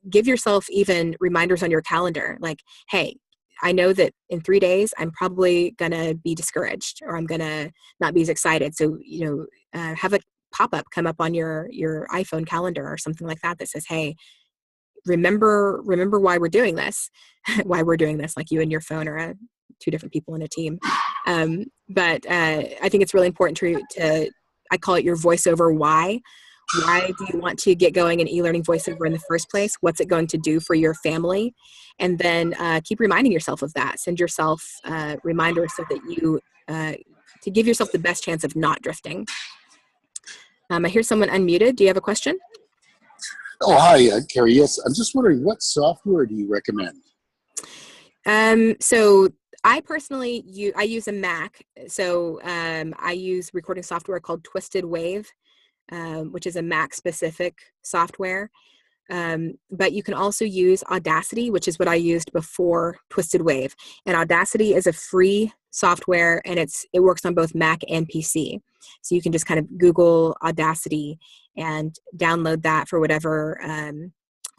give yourself even reminders on your calendar. Like, hey, I know that in 3 days, I'm probably going to be discouraged or I'm going to not be as excited. So, have a pop-up come up on your iPhone calendar or something like that says, hey, remember why we're doing this, like you and your phone are two different people in a team. But I think it's really important to I call it your voiceover why. Why do you want to get going in e-learning voiceover in the first place? What's it going to do for your family? And then keep reminding yourself of that. Send yourself reminders so that you, to give yourself the best chance of not drifting. I hear someone unmuted. Do you have a question?
Oh, hi, Carrie. Yes, I'm just wondering, what software do you recommend?
So I personally use a Mac. So I use recording software called Twisted Wave, which is a Mac-specific software. But you can also use Audacity, which is what I used before Twisted Wave. And Audacity is a free software, and it works on both Mac and PC. So you can just kind of Google Audacity and download that for whatever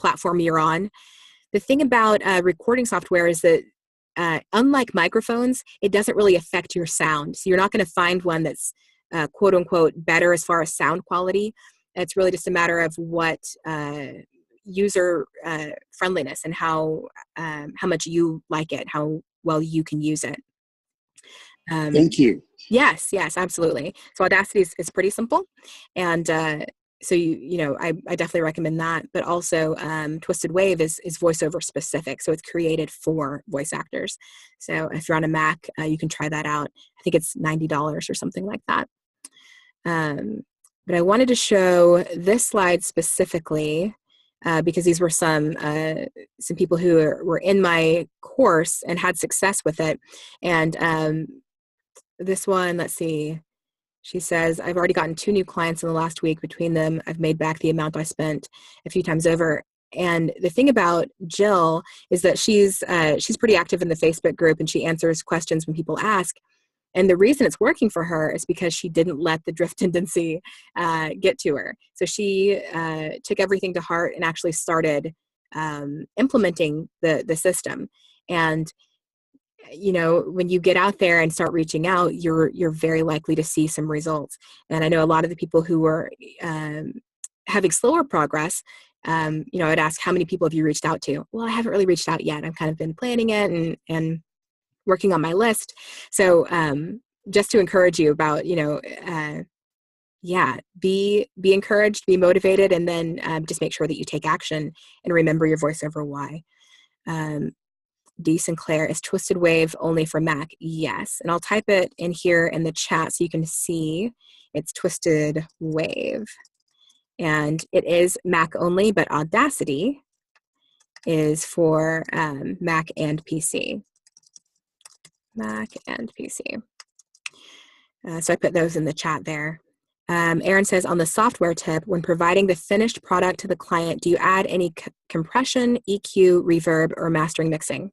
platform you're on. The thing about recording software is that unlike microphones, it doesn't really affect your sound. So you're not going to find one that's quote unquote better as far as sound quality. It's really just a matter of what user friendliness and how much you like it, how well you can use it.
Thank you.
Yes, absolutely. So Audacity is pretty simple, and so I definitely recommend that. But also, Twisted Wave is voiceover specific, so it's created for voice actors. So if you're on a Mac, you can try that out. I think it's $90 or something like that. But I wanted to show this slide specifically because these were some people who were in my course and had success with it. And this one, let's see, she says, I've already gotten 2 new clients in the last week. Between them, I've made back the amount I spent a few times over. And the thing about Jill is that she's pretty active in the Facebook group, and she answers questions when people ask. And the reason it's working for her is because she didn't let the drift tendency get to her. So she took everything to heart and actually started implementing the system. And when you get out there and start reaching out, you're very likely to see some results. And I know a lot of the people who were having slower progress, I'd ask, how many people have you reached out to? Well, I haven't really reached out yet. I've kind of been planning it and working on my list. So just to encourage you about, be encouraged, be motivated, and then just make sure that you take action and remember your voiceover why. D. Sinclair, is Twisted Wave only for Mac? Yes. And I'll type it in here in the chat so you can see it's Twisted Wave. And it is Mac only, but Audacity is for Mac and PC. Mac and PC. So I put those in the chat there. Aaron says, on the software tip, when providing the finished product to the client, do you add any compression, EQ, reverb, or mastering mixing?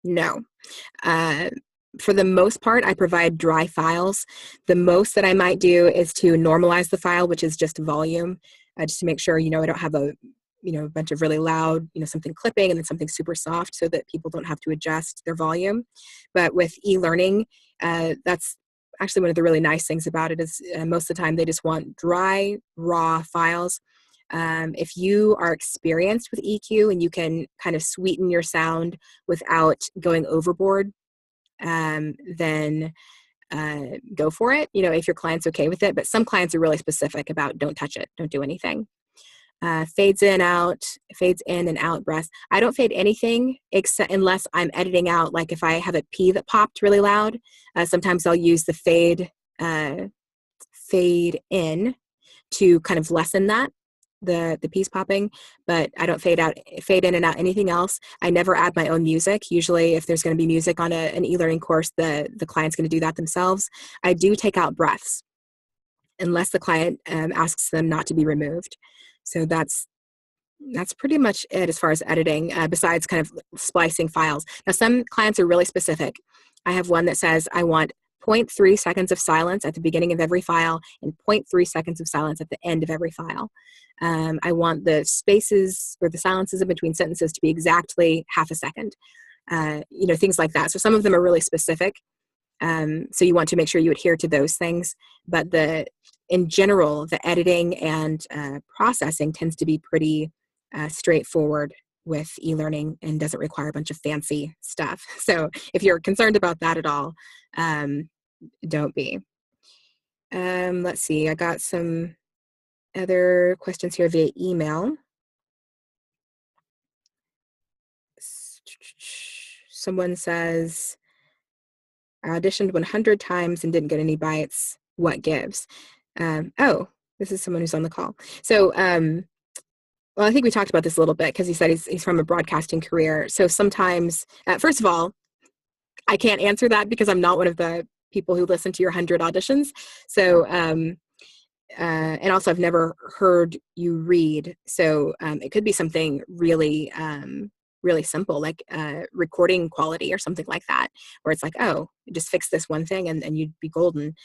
No. For the most part, I provide dry files. The most that I might do is to normalize the file, which is just volume, just to make sure, I don't have a bunch of really loud, something clipping and then something super soft so that people don't have to adjust their volume. But with e-learning, that's actually one of the really nice things about it is most of the time they just want dry, raw files. If you are experienced with EQ and you can kind of sweeten your sound without going overboard, then go for it, if your client's okay with it. But some clients are really specific about don't touch it, don't do anything. Fades in and out breaths. I don't fade anything except unless I'm editing out, like if I have a P that popped really loud, sometimes I'll use the fade in to kind of lessen that, the P's popping, but I don't fade in and out anything else. I never add my own music. Usually if there's going to be music on an e-learning course, the client's going to do that themselves. I do take out breaths unless the client asks them not to be removed. So that's pretty much it as far as editing, besides kind of splicing files. Now, some clients are really specific. I have one that says, I want 0.3 seconds of silence at the beginning of every file and 0.3 seconds of silence at the end of every file. I want the spaces or the silences in between sentences to be exactly half a second, things like that. So some of them are really specific. So you want to make sure you adhere to those things. But in general, the editing and processing tends to be pretty straightforward with e-learning and doesn't require a bunch of fancy stuff. So if you're concerned about that at all, don't be. Let's see, I got some other questions here via email. Someone says, I auditioned 100 times and didn't get any bites. What gives? Oh, this is someone who's on the call. So, well, I think we talked about this a little bit because he said he's from a broadcasting career. So sometimes, first of all, I can't answer that because I'm not one of the people who listen to your 100 auditions. So, and also I've never heard you read. So it could be something really, really simple, like recording quality or something like that, where it's like, oh, just fix this one thing and you'd be golden.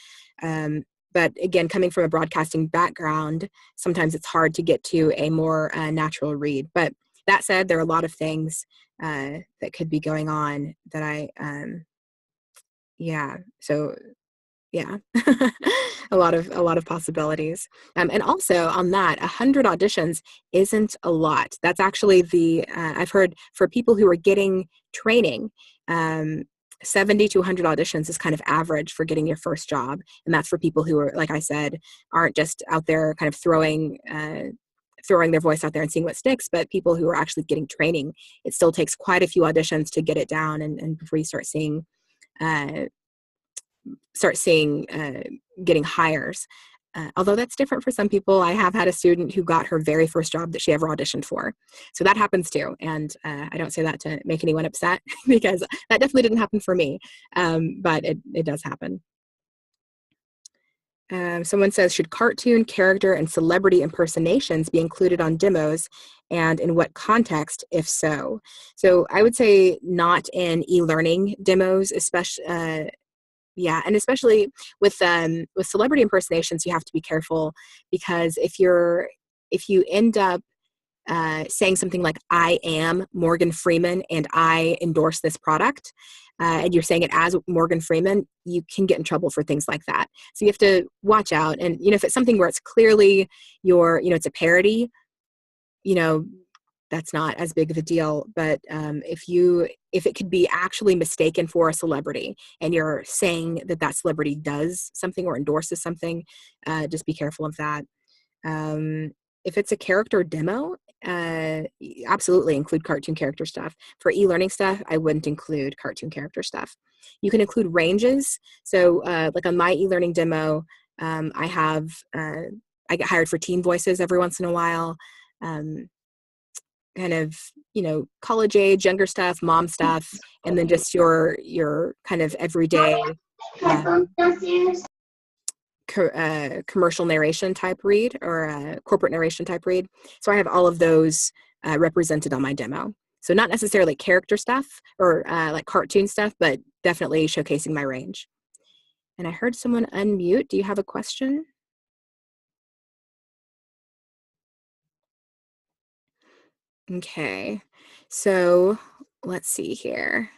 But again, coming from a broadcasting background, sometimes it's hard to get to a more natural read. But that said, there are a lot of things that could be going on that a lot of possibilities. And also on that, 100 auditions isn't a lot. That's actually I've heard for people who are getting training, 70 to 100 auditions is kind of average for getting your first job. And that's for people who are, like I said, aren't just out there kind of throwing their voice out there and seeing what sticks, but people who are actually getting training. It still takes quite a few auditions to get it down and before you start seeing getting hires. Although that's different for some people. I have had a student who got her very first job that she ever auditioned for. So that happens too. And I don't say that to make anyone upset because that definitely didn't happen for me. But it does happen. Someone says, should cartoon, character, and celebrity impersonations be included on demos, and in what context, if so? So I would say not in e-learning demos, especially. And especially with celebrity impersonations, you have to be careful because if you end up saying something like, I am Morgan Freeman and I endorse this product, and you're saying it as Morgan Freeman, you can get in trouble for things like that. So you have to watch out. And, if it's something where it's clearly it's a parody, that's not as big of a deal. But if it could be actually mistaken for a celebrity and you're saying that celebrity does something or endorses something, just be careful of that. If it's a character demo, absolutely include cartoon character stuff. For e-learning stuff, I wouldn't include cartoon character stuff. You can include ranges. So like on my e-learning demo, I get hired for teen voices every once in a while. Kind of, college age, younger stuff, mom stuff, and then just your kind of everyday commercial narration type read or corporate narration type read. So I have all of those represented on my demo. So not necessarily character stuff or like cartoon stuff, but definitely showcasing my range. And I heard someone unmute. Do you have a question? Okay, so let's see here.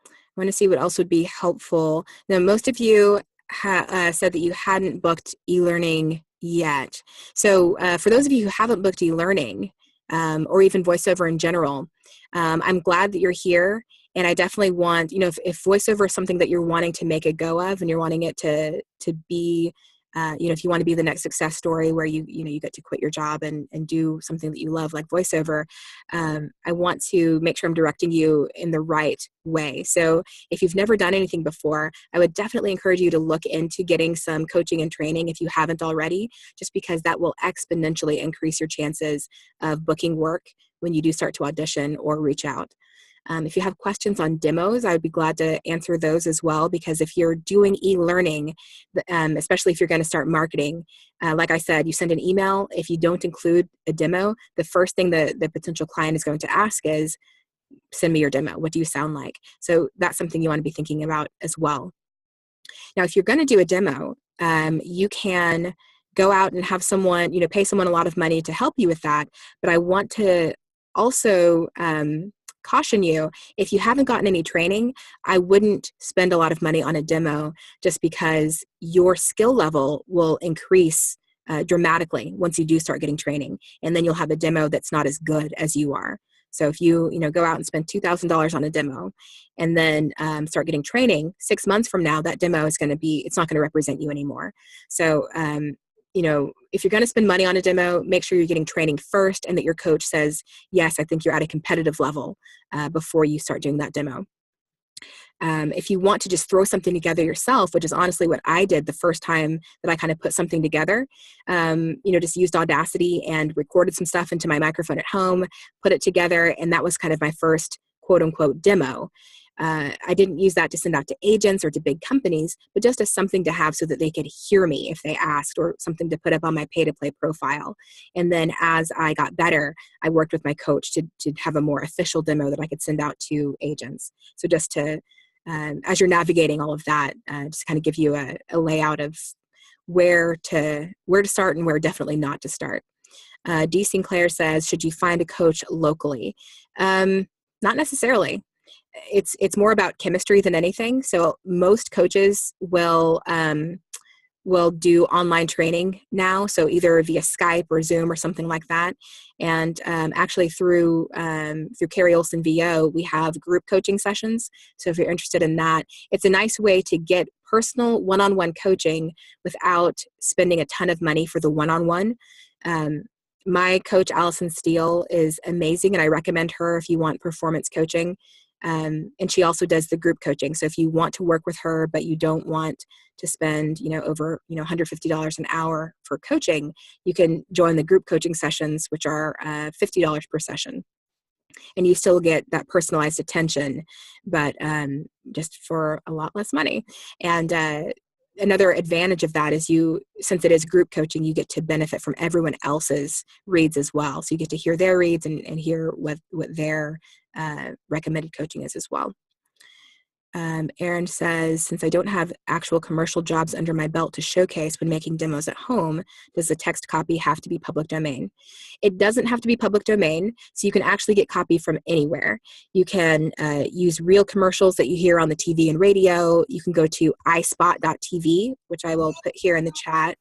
I want to see what else would be helpful. Now, most of you said that you hadn't booked e-learning yet. So for those of you who haven't booked e-learning or even voiceover in general, I'm glad that you're here. And I definitely want, if voiceover is something that you're wanting to make a go of and you're wanting it to be, if you want to be the next success story where you get to quit your job and do something that you love, like voiceover, I want to make sure I'm directing you in the right way. So if you've never done anything before, I would definitely encourage you to look into getting some coaching and training if you haven't already, just because that will exponentially increase your chances of booking work when you do start to audition or reach out. If you have questions on demos, I would be glad to answer those as well, because if you're doing e-learning, especially if you're going to start marketing, like I said, you send an email. If you don't include a demo, the first thing the potential client is going to ask is, send me your demo. What do you sound like? So that's something you want to be thinking about as well. Now, if you're going to do a demo, you can go out and have someone, pay someone a lot of money to help you with that. But I want to also caution you, if you haven't gotten any training, I wouldn't spend a lot of money on a demo, just because your skill level will increase dramatically once you do start getting training. And then you'll have a demo that's not as good as you are. So if you go out and spend $2,000 on a demo and then start getting training, 6 months from now, that demo is it's not going to represent you anymore. So, if you're going to spend money on a demo, make sure you're getting training first and that your coach says, yes, I think you're at a competitive level before you start doing that demo. If you want to just throw something together yourself, which is honestly what I did the first time that I kind of put something together, just used Audacity and recorded some stuff into my microphone at home, put it together, and that was kind of my first quote unquote demo. I didn't use that to send out to agents or to big companies, but just as something to have so that they could hear me if they asked, or something to put up on my pay-to-play profile. And then as I got better, I worked with my coach to have a more official demo that I could send out to agents. So just to, as you're navigating all of that, just kind of give you a layout of where to start and where definitely not to start. D. Sinclair says, should you find a coach locally? Not necessarily. It's more about chemistry than anything. So most coaches will do online training now, so either via Skype or Zoom or something like that. And actually through Carrie Olsen VO, we have group coaching sessions. So if you're interested in that, it's a nice way to get personal one-on-one coaching without spending a ton of money for the one-on-one. My coach, Allison Steele, is amazing, and I recommend her if you want performance coaching. And she also does the group coaching. So if you want to work with her, but you don't want to spend, over, $150 an hour for coaching, you can join the group coaching sessions, which are $50 per session. And you still get that personalized attention, but just for a lot less money. And another advantage of that is since it is group coaching, you get to benefit from everyone else's reads as well. So you get to hear their reads and hear what their recommended coaching is as well. Aaron says, since I don't have actual commercial jobs under my belt to showcase when making demos at home, does the text copy have to be public domain? It doesn't have to be public domain, so you can actually get copy from anywhere. You can use real commercials that you hear on the TV and radio. You can go to ispot.tv, which I will put here in the chat,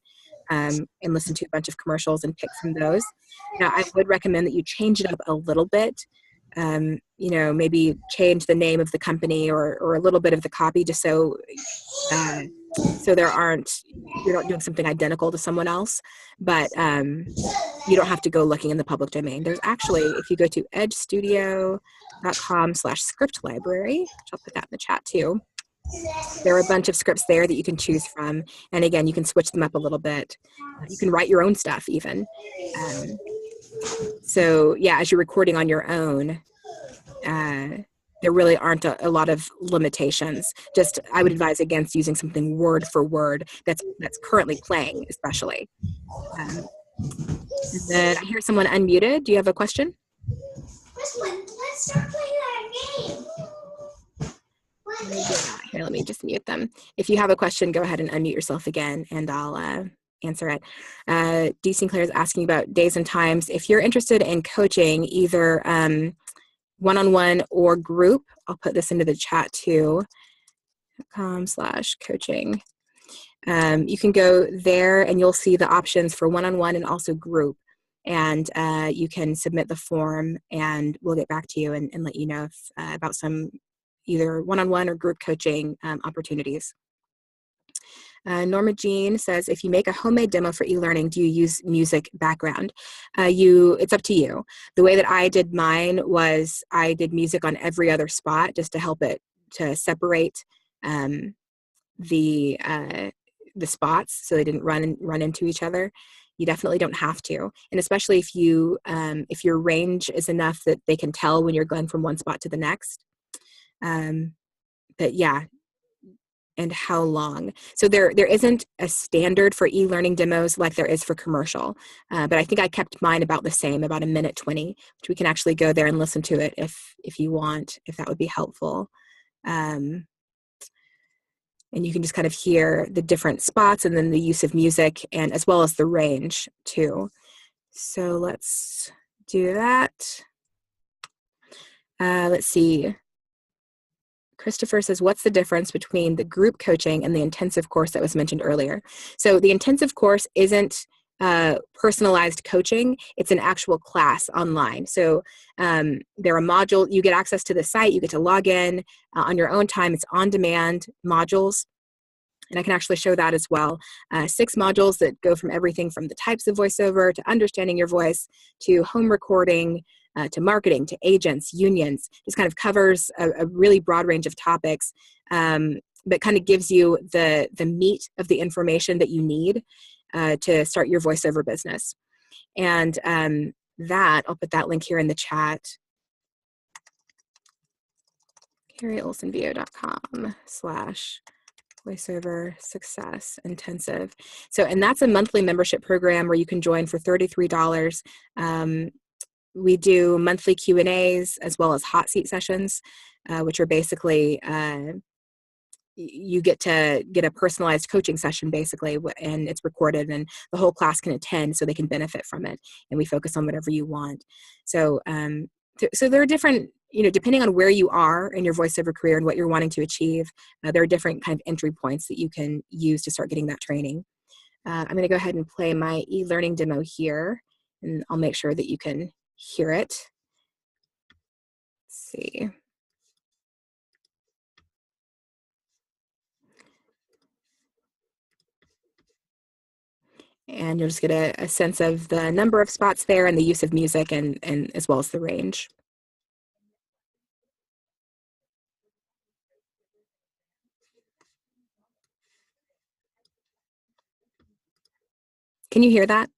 and listen to a bunch of commercials and pick from those. Now, I would recommend that you change it up a little bit. Maybe change the name of the company or a little bit of the copy, just so you're not doing something identical to someone else, but you don't have to go looking in the public domain. There's actually, if you go to edgestudio.com/script library, which I'll put that in the chat too, there are a bunch of scripts there that you can choose from. And again, you can switch them up a little bit. You can write your own stuff even. So yeah, as you're recording on your own, there really aren't a lot of limitations. Just, I would advise against using something word for word that's currently playing, especially. And then I hear someone unmuted. Do you have a question?
Let's start playing our game.
Here, let me just mute them. If you have a question, go ahead and unmute yourself again, and I'll answer it. D. Sinclair is asking about days and times. If you're interested in coaching, either one-on-one or group, I'll put this into the chat too, .com/coaching. You can go there and you'll see the options for one-on-one and also group. And you can submit the form and we'll get back to you and let you know about some either one-on-one or group coaching opportunities. Norma Jean says, if you make a homemade demo for e-learning, do you use music background? It's up to you. The way that I did mine was I did music on every other spot just to help it to separate the spots so they didn't run into each other. You definitely don't have to, and especially if if your range is enough that they can tell when you're going from one spot to the next. But yeah. And how long? So there isn't a standard for e-learning demos like there is for commercial, but I think I kept mine about the same, about 1:20, which we can actually go there and listen to it if you want, if that would be helpful. And you can just kind of hear the different spots and then the use of music and as well as the range too. So let's do that. Let's see. Christopher says, what's the difference between the group coaching and the intensive course that was mentioned earlier? So the intensive course isn't personalized coaching. It's an actual class online. So there are modules, you get access to the site, you get to log in on your own time. It's on-demand modules. And I can actually show that as well. 6 modules that go from everything from the types of voiceover to understanding your voice to home recording, to marketing, to agents, unions. Just kind of covers a really broad range of topics, but kind of gives you the meat of the information that you need to start your voiceover business. And I'll put that link here in the chat. CarrieOlsenVO.com/voiceover success intensive. So, and that's a monthly membership program where you can join for $33. We do monthly Q&As as well as hot seat sessions, which are basically, you get to get a personalized coaching session basically, and it's recorded and the whole class can attend so they can benefit from it. And we focus on whatever you want. So, so there are different, depending on where you are in your voiceover career and what you're wanting to achieve, there are different kind of entry points that you can use to start getting that training. I'm going to go ahead and play my e-learning demo here, and I'll make sure that you can hear it. Let's see. And you'll just get a sense of the number of spots there and the use of music and as well as the range. Can you hear that?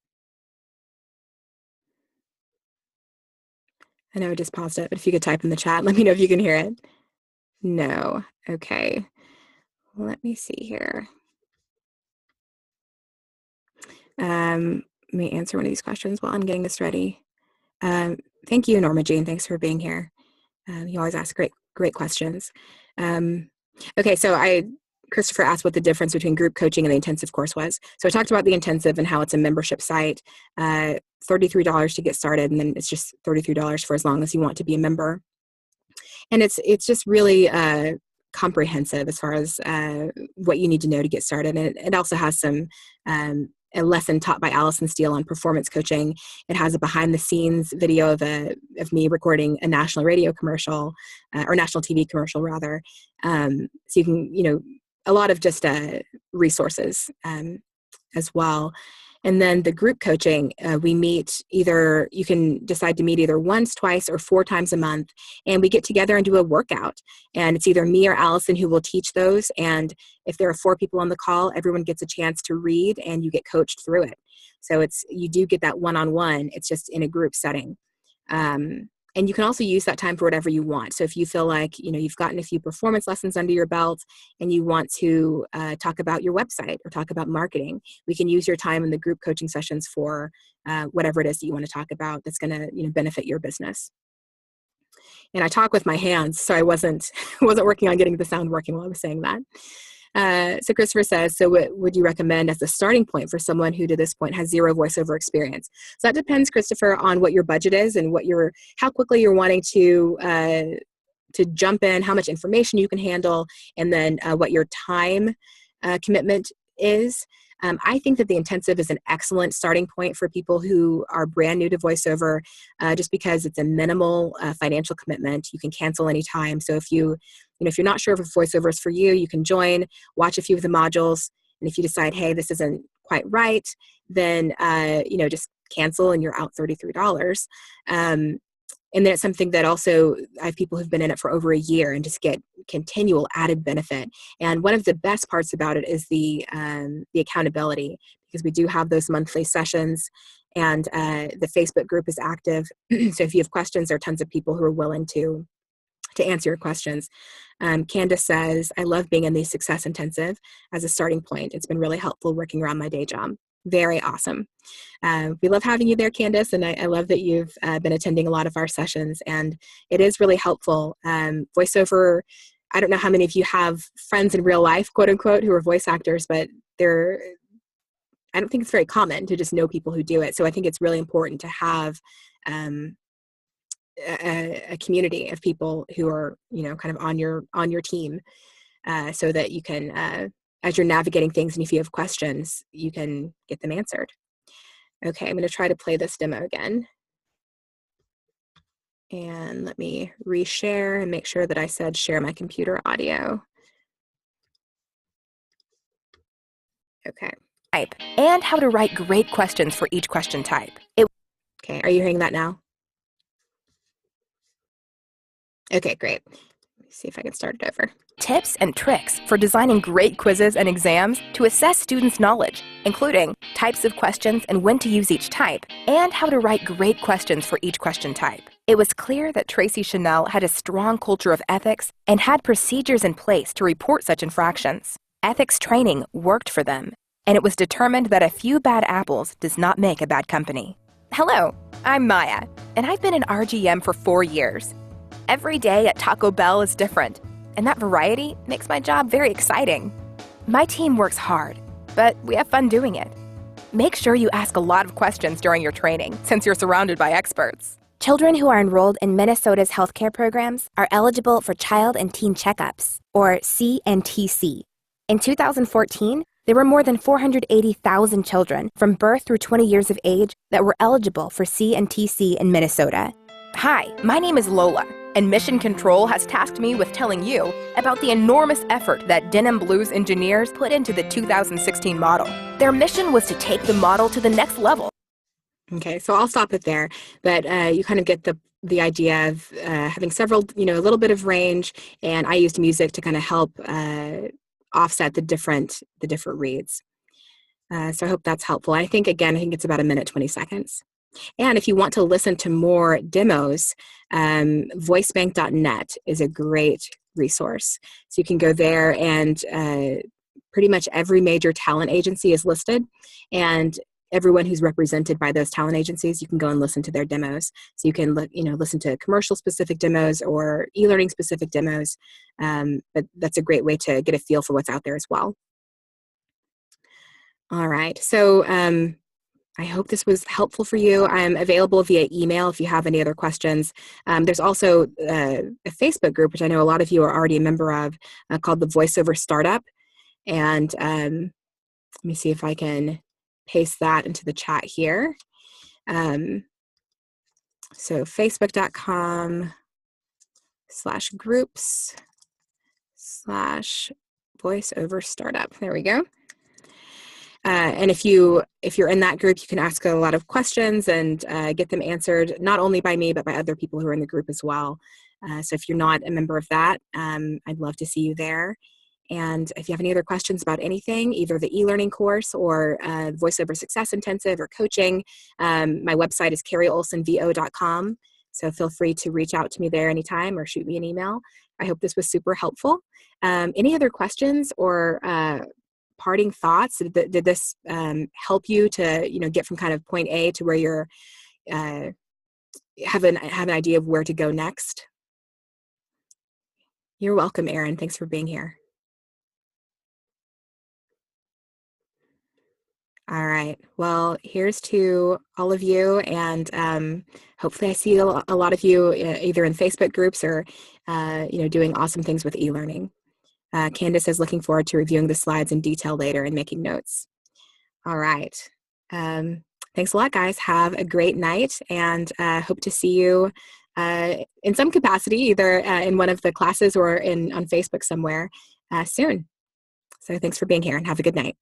I know I just paused it, but if you could type in the chat, let me know if you can hear it. No. Okay. Let me see here. Let me answer one of these questions while I'm getting this ready. Thank you, Norma Jean. Thanks for being here. You always ask great questions. Okay, so Christopher asked what the difference between group coaching and the intensive course was. So I talked about the intensive and how it's a membership site, $33 to get started, and then it's just $33 for as long as you want to be a member. And it's just really comprehensive as far as what you need to know to get started. And it also has some a lesson taught by Allison Steele on performance coaching. It has a behind the scenes video of me recording a national radio commercial or national TV commercial rather. So you can, a lot of just resources as well. And then the group coaching, we meet you can decide to meet either once, twice, or 4 times a month. And we get together and do a workout. And it's either me or Allison who will teach those. And if there are 4 people on the call, everyone gets a chance to read and you get coached through it. So you do get that one-on-one. It's just in a group setting. And you can also use that time for whatever you want. So if you feel like, you've gotten a few performance lessons under your belt and you want to talk about your website or talk about marketing, we can use your time in the group coaching sessions for whatever it is that you want to talk about that's going to benefit your business. And I talk with my hands, so I wasn't working on getting the sound working while I was saying that. So Christopher says, so what would you recommend as a starting point for someone who to this point has 0 voiceover experience? So that depends, Christopher, on what your budget is and how quickly you're wanting to jump in, how much information you can handle, and then what your time commitment is. I think that the intensive is an excellent starting point for people who are brand new to VoiceOver, just because it's a minimal financial commitment. You can cancel anytime. So if you're not sure if VoiceOver is for you, you can join, watch a few of the modules, and if you decide, hey, this isn't quite right, then just cancel and you're out $33. And then it's something that also I have people who've been in it for over a year and just get continual added benefit. And one of the best parts about it is the accountability, because we do have those monthly sessions, and the Facebook group is active. So if you have questions, there are tons of people who are willing to answer your questions. Candace says, I love being in the Success Intensive as a starting point. It's been really helpful working around my day job. Very awesome. We love having you there, Candace, and I love that you've been attending a lot of our sessions, and it is really helpful. VoiceOver, I don't know how many of you have friends in real life, quote unquote, who are voice actors, but I don't think it's very common to just know people who do it. So I think it's really important to have a community of people who are, kind of on your team, so that you can, as you're navigating things and if you have questions, you can get them answered. Okay, I'm going to try to play this demo again. And let me reshare and make sure that I said share my computer audio. Okay.
Type, and how to write great questions for each question type.
Okay, are you hearing that now? Okay, great. Let me see if I can start it over.
Tips and tricks for designing great quizzes and exams to assess students' knowledge, including types of questions and when to use each type, and how to write great questions for each question type. It was clear that Tracy Chanel had a strong culture of ethics and had procedures in place to report such infractions. Ethics training worked for them, and it was determined that a few bad apples does not make a bad company. Hello, I'm Maya, and I've been an RGM for 4 years. Every day at Taco Bell is different, and that variety makes my job very exciting. My team works hard, but we have fun doing it. Make sure you ask a lot of questions during your training, since you're surrounded by experts. Children who are enrolled in Minnesota's healthcare programs are eligible for Child and Teen Checkups, or CNTC. In 2014, there were more than 480,000 children from birth through 20 years of age that were eligible for CNTC in Minnesota. Hi, my name is Lola, and Mission Control has tasked me with telling you about the enormous effort that Denim Blues engineers put into the 2016 model. Their mission was to take the model to the next level.
Okay, so I'll stop it there, but you kind of get the idea of having several, a little bit of range, and I used music to kind of help offset the different reads. So I hope that's helpful. I think it's about 1 minute, 20 seconds. And if you want to listen to more demos, voicebank.net is a great resource. So you can go there, and pretty much every major talent agency is listed, and everyone who's represented by those talent agencies, you can go and listen to their demos. So you can listen to commercial specific demos or e-learning specific demos, but that's a great way to get a feel for what's out there as well. All right, so I hope this was helpful for you. I'm available via email if you have any other questions. There's also a Facebook group, which I know a lot of you are already a member of, called the Voiceover Startup. And let me see if I can paste that into the chat here. So facebook.com/groups/voiceover startup. There we go. And if you're in that group, you can ask a lot of questions and get them answered, not only by me, but by other people who are in the group as well. So if you're not a member of that, I'd love to see you there. And if you have any other questions about anything, either the e-learning course or VoiceOver Success Intensive or coaching, my website is carrieolsenvo.com. So feel free to reach out to me there anytime or shoot me an email. I hope this was super helpful. Any other questions or parting thoughts? Did this help you to get from kind of point A to where you're have an idea of where to go next? You're welcome, Erin. Thanks for being here. All right. Well, here's to all of you, and hopefully I see a lot of you either in Facebook groups or doing awesome things with e-learning. Candace is looking forward to reviewing the slides in detail later and making notes. All right. Thanks a lot, guys. Have a great night, and hope to see you in some capacity, either in one of the classes or on Facebook somewhere soon. So thanks for being here, and have a good night.